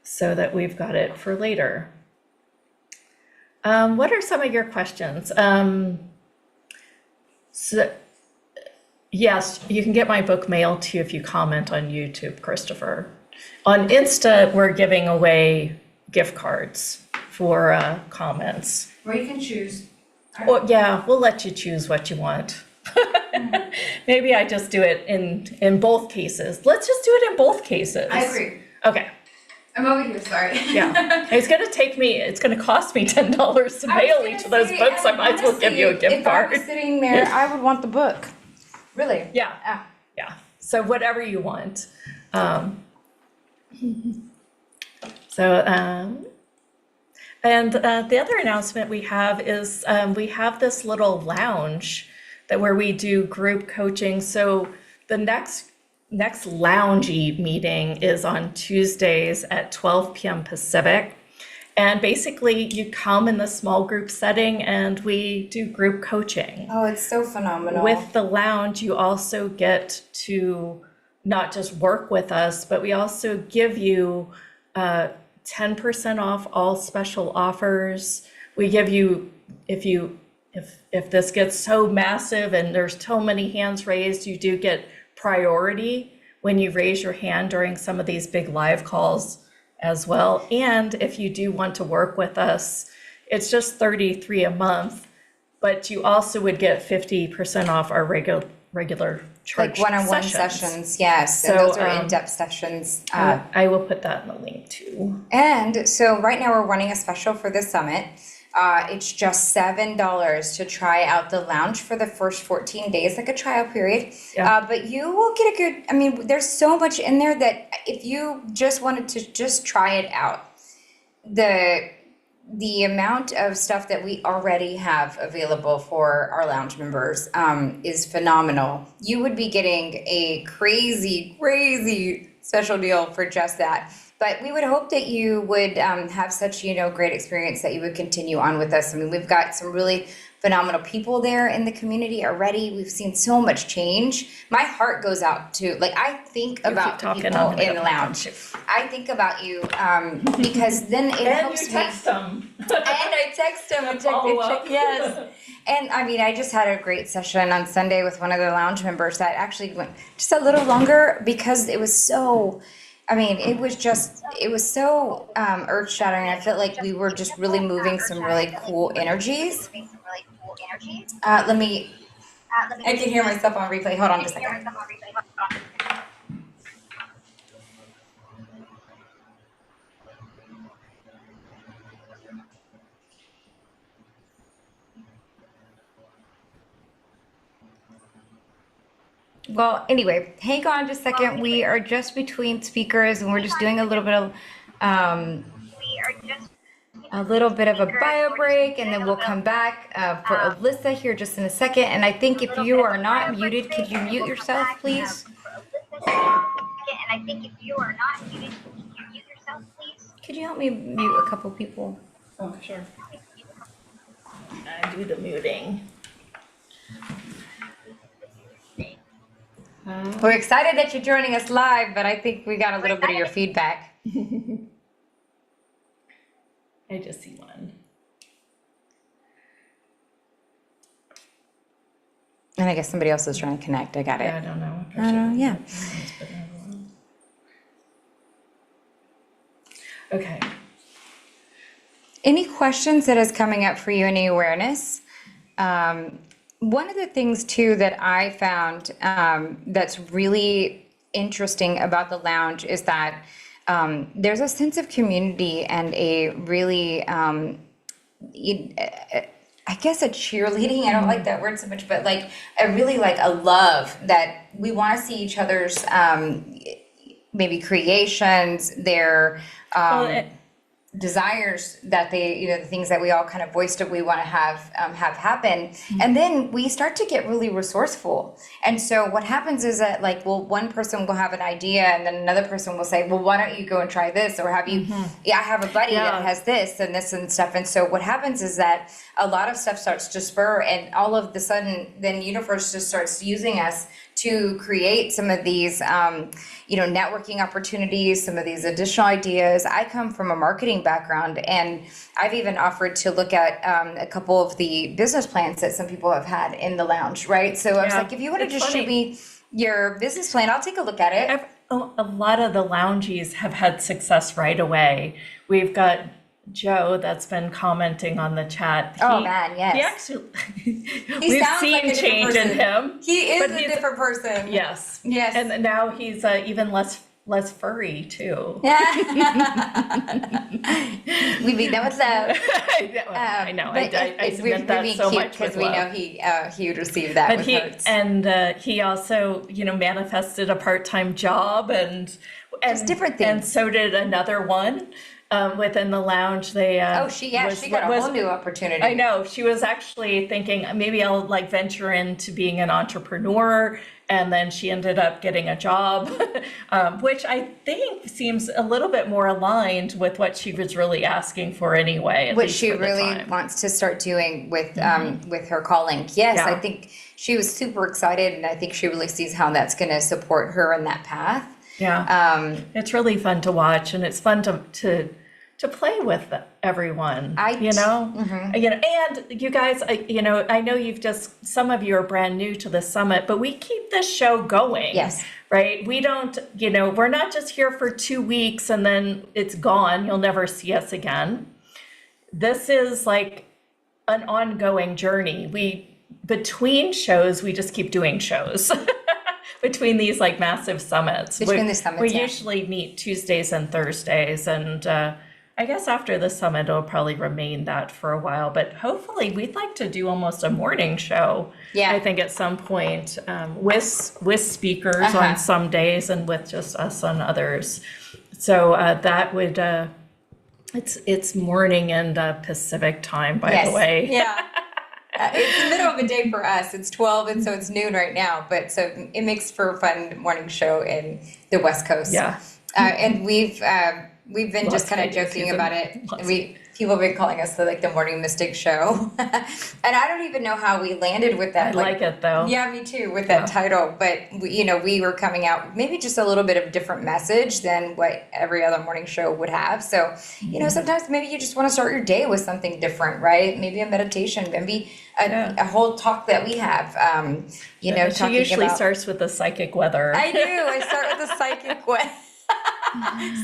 so that we've got it for later. What are some of your questions? So, yes, you can get my book mailed to you if you comment on YouTube, Christopher. On Insta, we're giving away gift cards for comments. Or you can choose. Well, yeah, we'll let you choose what you want. Maybe I just do it in both cases. Let's just do it in both cases. I agree. Okay. I'm over here, sorry. Yeah. It's going to cost me $10 to mail each of those books. I might as well give you a gift card. If I was sitting there, I would want the book. Really? Yeah. Yeah. So whatever you want. And the other announcement we have is we have this little lounge where we do group coaching. So the next loungy meeting is on Tuesdays at 12 p.m. Pacific. And basically you come in the small group setting and we do group coaching. Oh, it's so phenomenal. With the lounge, you also get to not just work with us, but we also give you 10% off all special offers. We give you, if this gets so massive and there's so many hands raised, you do get priority when you raise your hand during some of these big live calls as well. And if you do want to work with us, it's just $33 a month, but you also would get 50% off our regular charge, like one-on-one sessions, yes. And those are in-depth sessions. I will put that in the link too. And so right now we're running a special for the summit. It's just $7 to try out the lounge for the first 14 days, like a trial period. Yeah. But you will get a good, there's so much in there that if you just wanted to just try it out, the amount of stuff that we already have available for our lounge members is phenomenal. You would be getting a crazy, crazy special deal for just that. But we would hope that you would have such, great experience that you would continue on with us. We've got some really phenomenal people there in the community already. We've seen so much change. My heart goes out to, I think about the people in the lounge. I think about you because then it helps me. Text them. And I text them and check. Yes. And I just had a great session on Sunday with one of the lounge members that actually went just a little longer because it was so. It was so earth-shattering. I felt like we were just really moving some really cool energies. I can hear myself on replay. Hold on just a second. Well, anyway, hang on just a second. We are just between speakers and we're just doing a little bit of a bio break, and then we'll come back for Alyssa here just in a second. And I think if you are not muted, could you mute yourself, please? Could you help me mute a couple people? Oh, sure. I do the muting. We're excited that you're joining us live, but I think we got a little bit of your feedback. I just see one. And I guess somebody else is trying to connect. I got it. Yeah, I don't know. Yeah. Okay. Any questions that is coming up for you? Any awareness? One of the things too that I found that's really interesting about the lounge is that there's a sense of community and a really, I guess a cheerleading. I don't like that word so much, but like a really like a love that we want to see each other's maybe creations, their desires that they, the things that we all kind of voiced that we want to have happen. And then we start to get really resourceful. And so what happens is that like, well, one person will have an idea and then another person will say, well, why don't you go and try this? Or have you, I have a buddy that has this and stuff. And so what happens is that a lot of stuff starts to spur, and all of the sudden, then the universe just starts using us to create some of these, networking opportunities, some of these additional ideas. I come from a marketing background, and I've even offered to look at a couple of the business plans that some people have had in the lounge, right? So I was like, if you want to just shoot me your business plan, I'll take a look at it. A lot of the loungies have had success right away. We've got Joe that's been commenting on the chat. Yes. He actually, we've seen like change in him. He is a different person. Yes. Yes. And now he's even less furry too. We meet that with love. I know. I submit that so much because we know he would receive that. But he also manifested a part-time job and just different things. And so did another one. Within the lounge, she got a whole new opportunity. I know. She was actually thinking maybe I'll like venture into being an entrepreneur, and then she ended up getting a job, which I think seems a little bit more aligned with what she was really asking for anyway. What she really wants to start doing with her calling. Yes, I think she was super excited, and I think she really sees how that's going to support her in that path. Yeah, it's really fun to watch, and it's fun to play with everyone, and you guys, I know some of you are brand new to the summit, but we keep this show going. Yes. Right. We don't, we're not just here for 2 weeks and then it's gone. You'll never see us again. This is like an ongoing journey. Between shows, we just keep doing shows. Between these like massive summits. We usually meet Tuesdays and Thursdays, and I guess after the summit, it'll probably remain that for a while. But hopefully, we'd like to do almost a morning show. Yeah, I think at some point with speakers on some days, and with just us on others. So that would it's morning and Pacific time, by the way. Yeah. It's the middle of the day for us. It's 12, and so it's noon right now. But so it makes for a fun morning show in the West Coast. Yeah, and we've been just kind of joking about it. People have been calling us the Morning Mystic Show, and I don't even know how we landed with that. I like it though. Yeah, me too, with that title. But we were coming out maybe just a little bit of a different message than what every other morning show would have. So sometimes maybe you just want to start your day with something different, right? Maybe a meditation, maybe a whole talk that we have. She usually starts with the psychic weather. I do. I start with the psychic weather.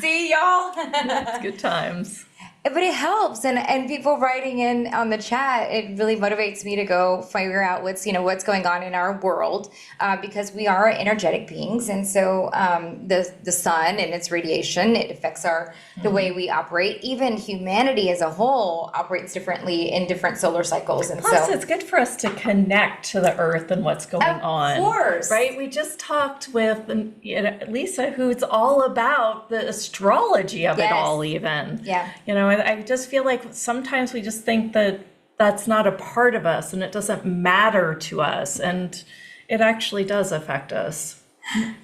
See, y'all? It's good times. But it helps, and people writing in on the chat, it really motivates me to go figure out what's going on in our world, because we are energetic beings, and so the sun and its radiation, it affects the way we operate. Even humanity as a whole operates differently in different solar cycles, and plus it's good for us to connect to the earth and what's going on. Of course, right? We just talked with Lisa, who's all about the astrology of it all. Even I just feel like sometimes we just think that that's not a part of us and it doesn't matter to us, and it actually does affect us.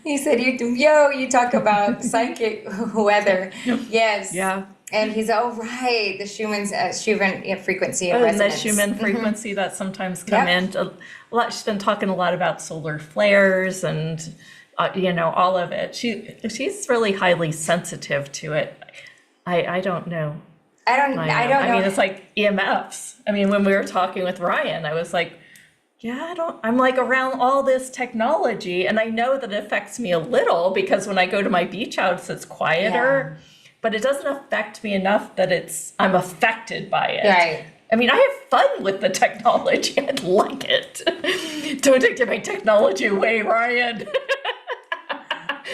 He said, you talk about psychic weather. Yes. Yeah. And he's right. The Schumann's frequency and resonance. And the Schumann frequency that sometimes come in. She's been talking a lot about solar flares and all of it. She's really highly sensitive to it. I don't know. I don't know. I mean, it's like EMFs. I mean, when we were talking with Ryan, I was like, I'm like around all this technology, and I know that it affects me a little because when I go to my beach house, it's quieter, but it doesn't affect me enough that I'm affected by it. Right. I mean, I have fun with the technology. I like it. Don't take my technology away, Ryan.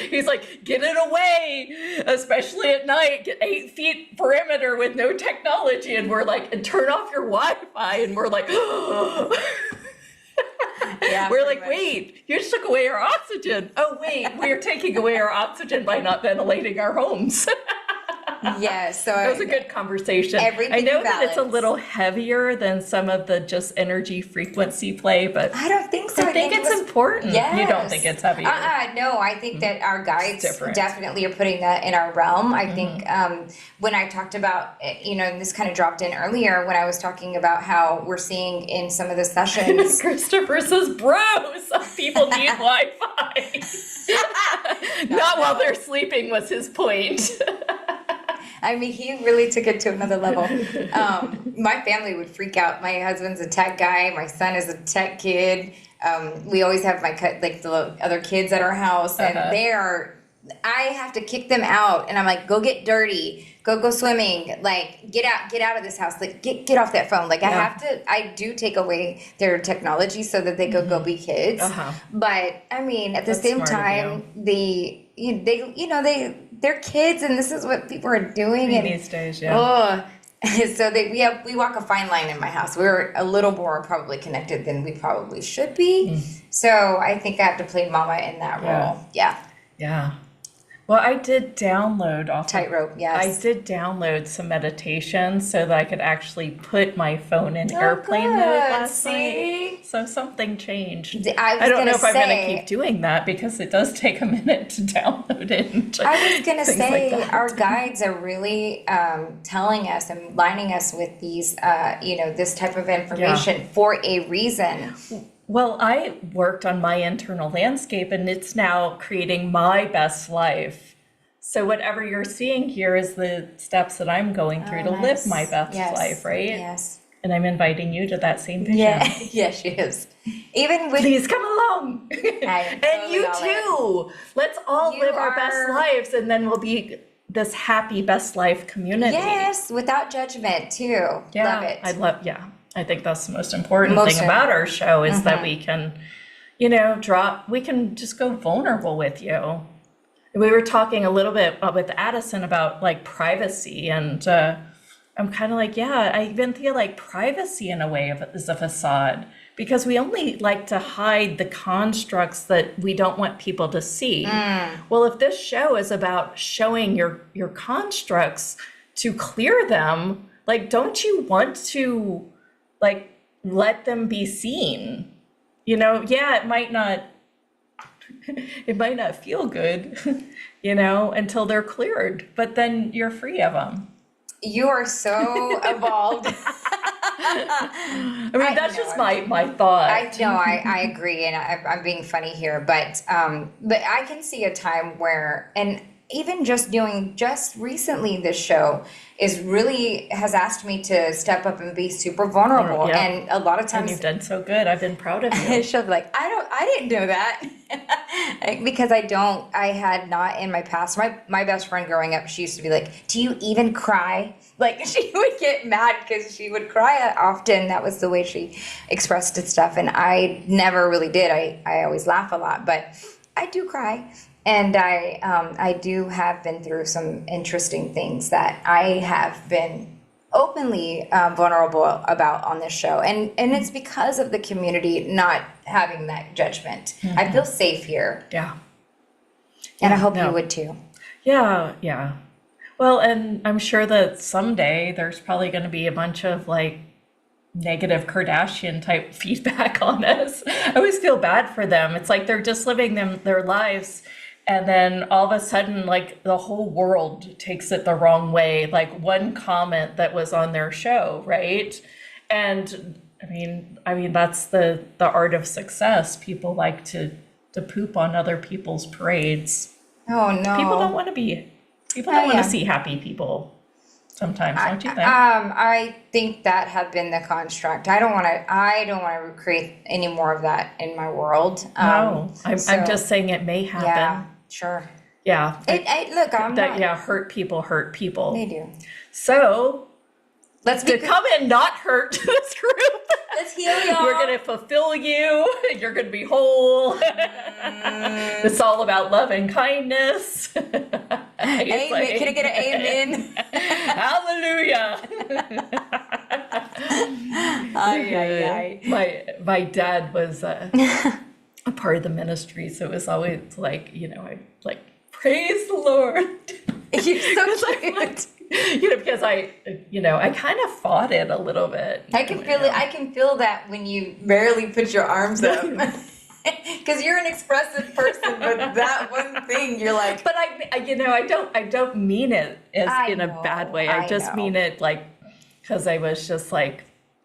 He's like, get it away, especially at night. Get 8 feet perimeter with no technology. And we're like, and turn off your Wi-Fi. And we're like, we're like, wait, you just took away our oxygen. Oh, wait, we're taking away our oxygen by not ventilating our homes. Yes, so that was a good conversation. I know that it's a little heavier than some of the just energy frequency play, but I don't think so. I think it's important. Yes. You don't think it's heavier? No, I think that our guides definitely are putting that in our realm. I think when I talked about, this kind of dropped in earlier when I was talking about how we're seeing in some of the sessions. Christopher says, bro, some people need Wi-Fi. Not while they're sleeping was his point. I mean, he really took it to another level. My family would freak out. My husband's a tech guy. My son is a tech kid. We always have the other kids at our house, and I have to kick them out, and I'm like, go get dirty, go swimming, like get out of this house, like get off that phone. Like I do take away their technology so that they go be kids. But I mean, at the same time, they're kids, and this is what people are doing these days. So we walk a fine line in my house. We're a little more probably connected than we probably should be. So I think I have to play mama in that role. Yeah. Well, I did download Tightrope, yes. I did download some meditations so that I could actually put my phone in airplane mode last night. So something changed. I don't know if I'm going to keep doing that because it does take a minute to download it. I was going to say our guides are really telling us and lining us with these, this type of information for a reason. Well, I worked on my internal landscape, and it's now creating my best life. So whatever you're seeing here is the steps that I'm going through to live my best life, right? Yes. And I'm inviting you to that same vision. Yeah, yes, she is. Please come along. And you too. Let's all live our best lives, and then we'll be this happy best life community. Yes, without judgment too. Love it. I think that's the most important thing about our show is that we can, we can just go vulnerable with you. We were talking a little bit with Addison about like privacy, and I'm kind of like, I even feel like privacy in a way is a facade because we only like to hide the constructs that we don't want people to see. Well, if this show is about showing your constructs to clear them, like, don't you want to let them be seen? It might not feel good, until they're cleared, but then you're free of them. You are so evolved. I mean, that's just my thought. I agree, and I'm being funny here, but I can see a time where, and even just doing recently this show has asked me to step up and be super vulnerable. And a lot of times, and you've done so good. I've been proud of you. She'll be like, I didn't know that. Because I had not in my past. My best friend growing up, she used to be like, do you even cry? Like, she would get mad because she would cry often. That was the way she expressed it stuff. And I never really did. I always laugh a lot, but I do cry. And I do have been through some interesting things that I have been openly vulnerable about on this show. And it's because of the community not having that judgment. I feel safe here. Yeah. And I hope you would too. Yeah. Well, and I'm sure that someday there's probably going to be a bunch of negative Kardashian type feedback on us. I always feel bad for them. It's like they're just living their lives. And then all of a sudden, the whole world takes it the wrong way. Like one comment that was on their show, right? And I mean, that's the art of success. People like to poop on other people's parades. Oh no! People don't want to see happy people. sometimes, don't you think? I think that had been the construct. I don't want to create any more of that in my world. No, I'm just saying it may happen. Yeah, sure. Yeah. Look, hurt people. They do. So let's come and not hurt this group. Let's heal y'all. We're going to fulfill you. You're going to be whole. It's all about love and kindness. Amen. Can I get an amen? Hallelujah. My dad was a part of the ministry, so it was always like, I praise the Lord. You're so cute. Because I kind of fought it a little bit. I can feel it. I can feel that when you barely put your arms up. Because you're an expressive person, but that one thing you're like. But I don't mean it in a bad way. I just mean it because I was just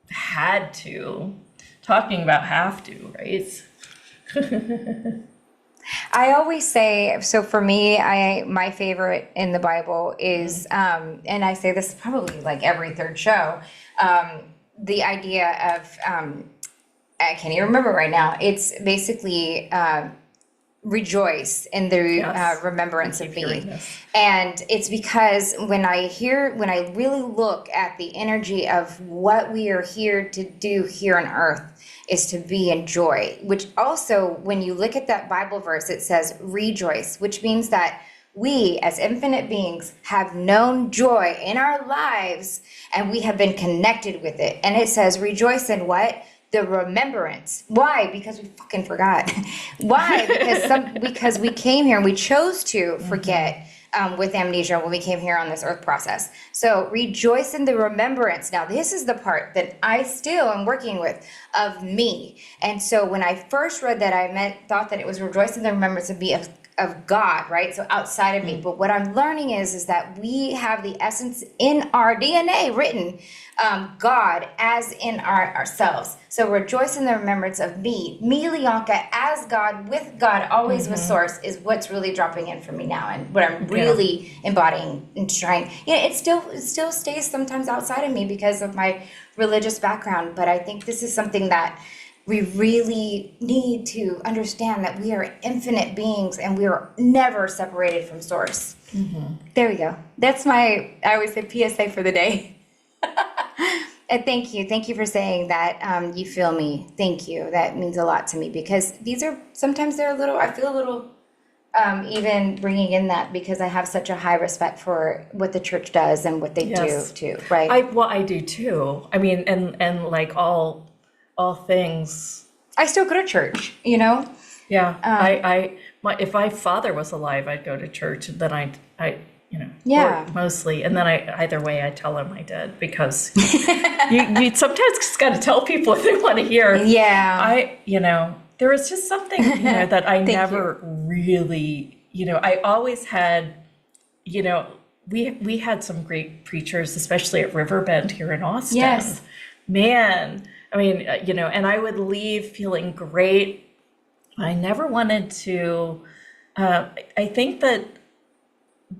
had to, talking about have to, right? I always say, so for me, my favorite in the Bible is, and I say this probably every third show, the idea of, I can't even remember right now. It's basically rejoice in the remembrance of me. And it's because when I really look at the energy of what we are here to do here on earth, is to be in joy, which also, when you look at that Bible verse, it says rejoice, which means that we as infinite beings have known joy in our lives and we have been connected with it. And it says rejoice in what? The remembrance. Why? Because we fucking forgot. Why? Because we came here and we chose to forget with amnesia when we came here on this earth process. So rejoice in the remembrance. Now, this is the part that I still am working with of me. And so when I first read that, I thought that it was rejoice in the remembrance of me of God, right? So outside of me. But what I'm learning is that we have the essence in our DNA written, God as in ourselves. So rejoice in the remembrance of me Lyanca, as God, with God, always with source, is what's really dropping in for me now, and what I'm really embodying and trying. It still stays sometimes outside of me because of my religious background, but I think this is something that we really need to understand, that we are infinite beings and we are never separated from source. There we go. That's I always say PSA for the day. And thank you for saying that. You feel me. Thank you. That means a lot to me, because sometimes they're I feel a little even bringing in that, because I have such a high respect for what the church does and what they do too, right? I do too. I mean, and all things. I still go to church, Yeah. If my father was alive, I'd go to church, and then I Yeah. mostly, and then either way I tell him I did, because you sometimes just got to tell people if they want to hear. Yeah. There was just something that I never really, I always had, we had some great preachers, especially at Riverbend here in Austin. Yes. Man, I mean, and I would leave feeling great. I never wanted to, I think that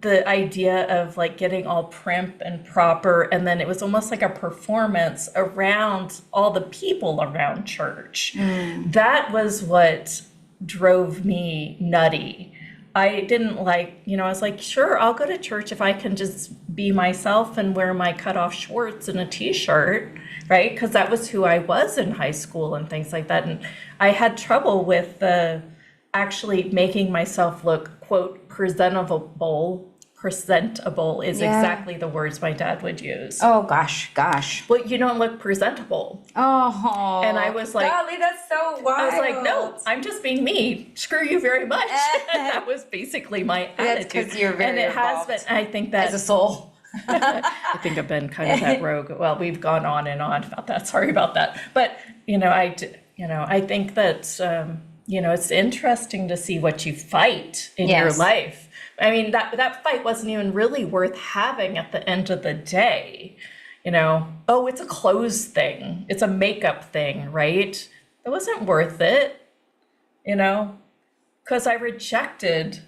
the idea of getting all primp and proper, and then it was almost like a performance around all the people around church. That was what drove me nutty. I didn't I was like, sure, I'll go to church if I can just be myself and wear my cutoff shorts and a t-shirt, right? Because that was who I was in high school and things like that. And I had trouble with actually making myself look, quote, presentable is exactly the words my dad would use. Oh, gosh. Well, you don't look presentable. Oh. And I was like, golly, that's so wild. I was like, no, I'm just being me. Screw you very much. That was basically my attitude. That's because you're very has been, I think that. as a soul. I think I've been kind of that rogue. Well, we've gone on and on about that. Sorry about that. But, I think that, it's interesting to see what you fight in your life. I mean, that fight wasn't even really worth having at the end of the day. It's a clothes thing. It's a makeup thing, right? It wasn't worth it, because I rejected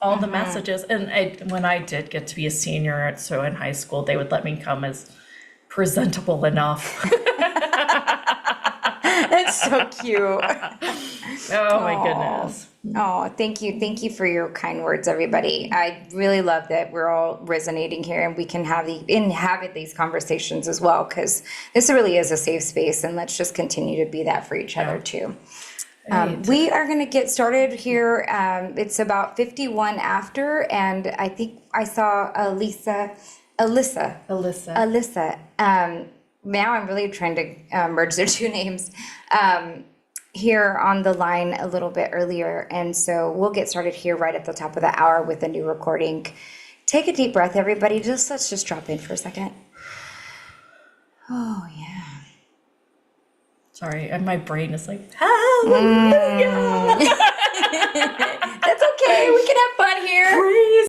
all the messages. And when I did get to be a senior, so in high school, they would let me come as presentable enough. That's so cute. Oh my goodness. Oh, thank you. Thank you for your kind words, everybody. I really love that we're all resonating here and we can inhabit these conversations as well, because this really is a safe space, and let's just continue to be that for each other too. We are going to get started here. It's about 51 after, and I think I saw Alyssa. Now I'm really trying to merge their two names here on the line a little bit earlier. And so we'll get started here right at the top of the hour with a new recording. Take a deep breath, everybody. Let's just drop in for a second. Oh, yeah. Sorry, and my brain is like, hallelujah. That's okay. We can have fun here. Praise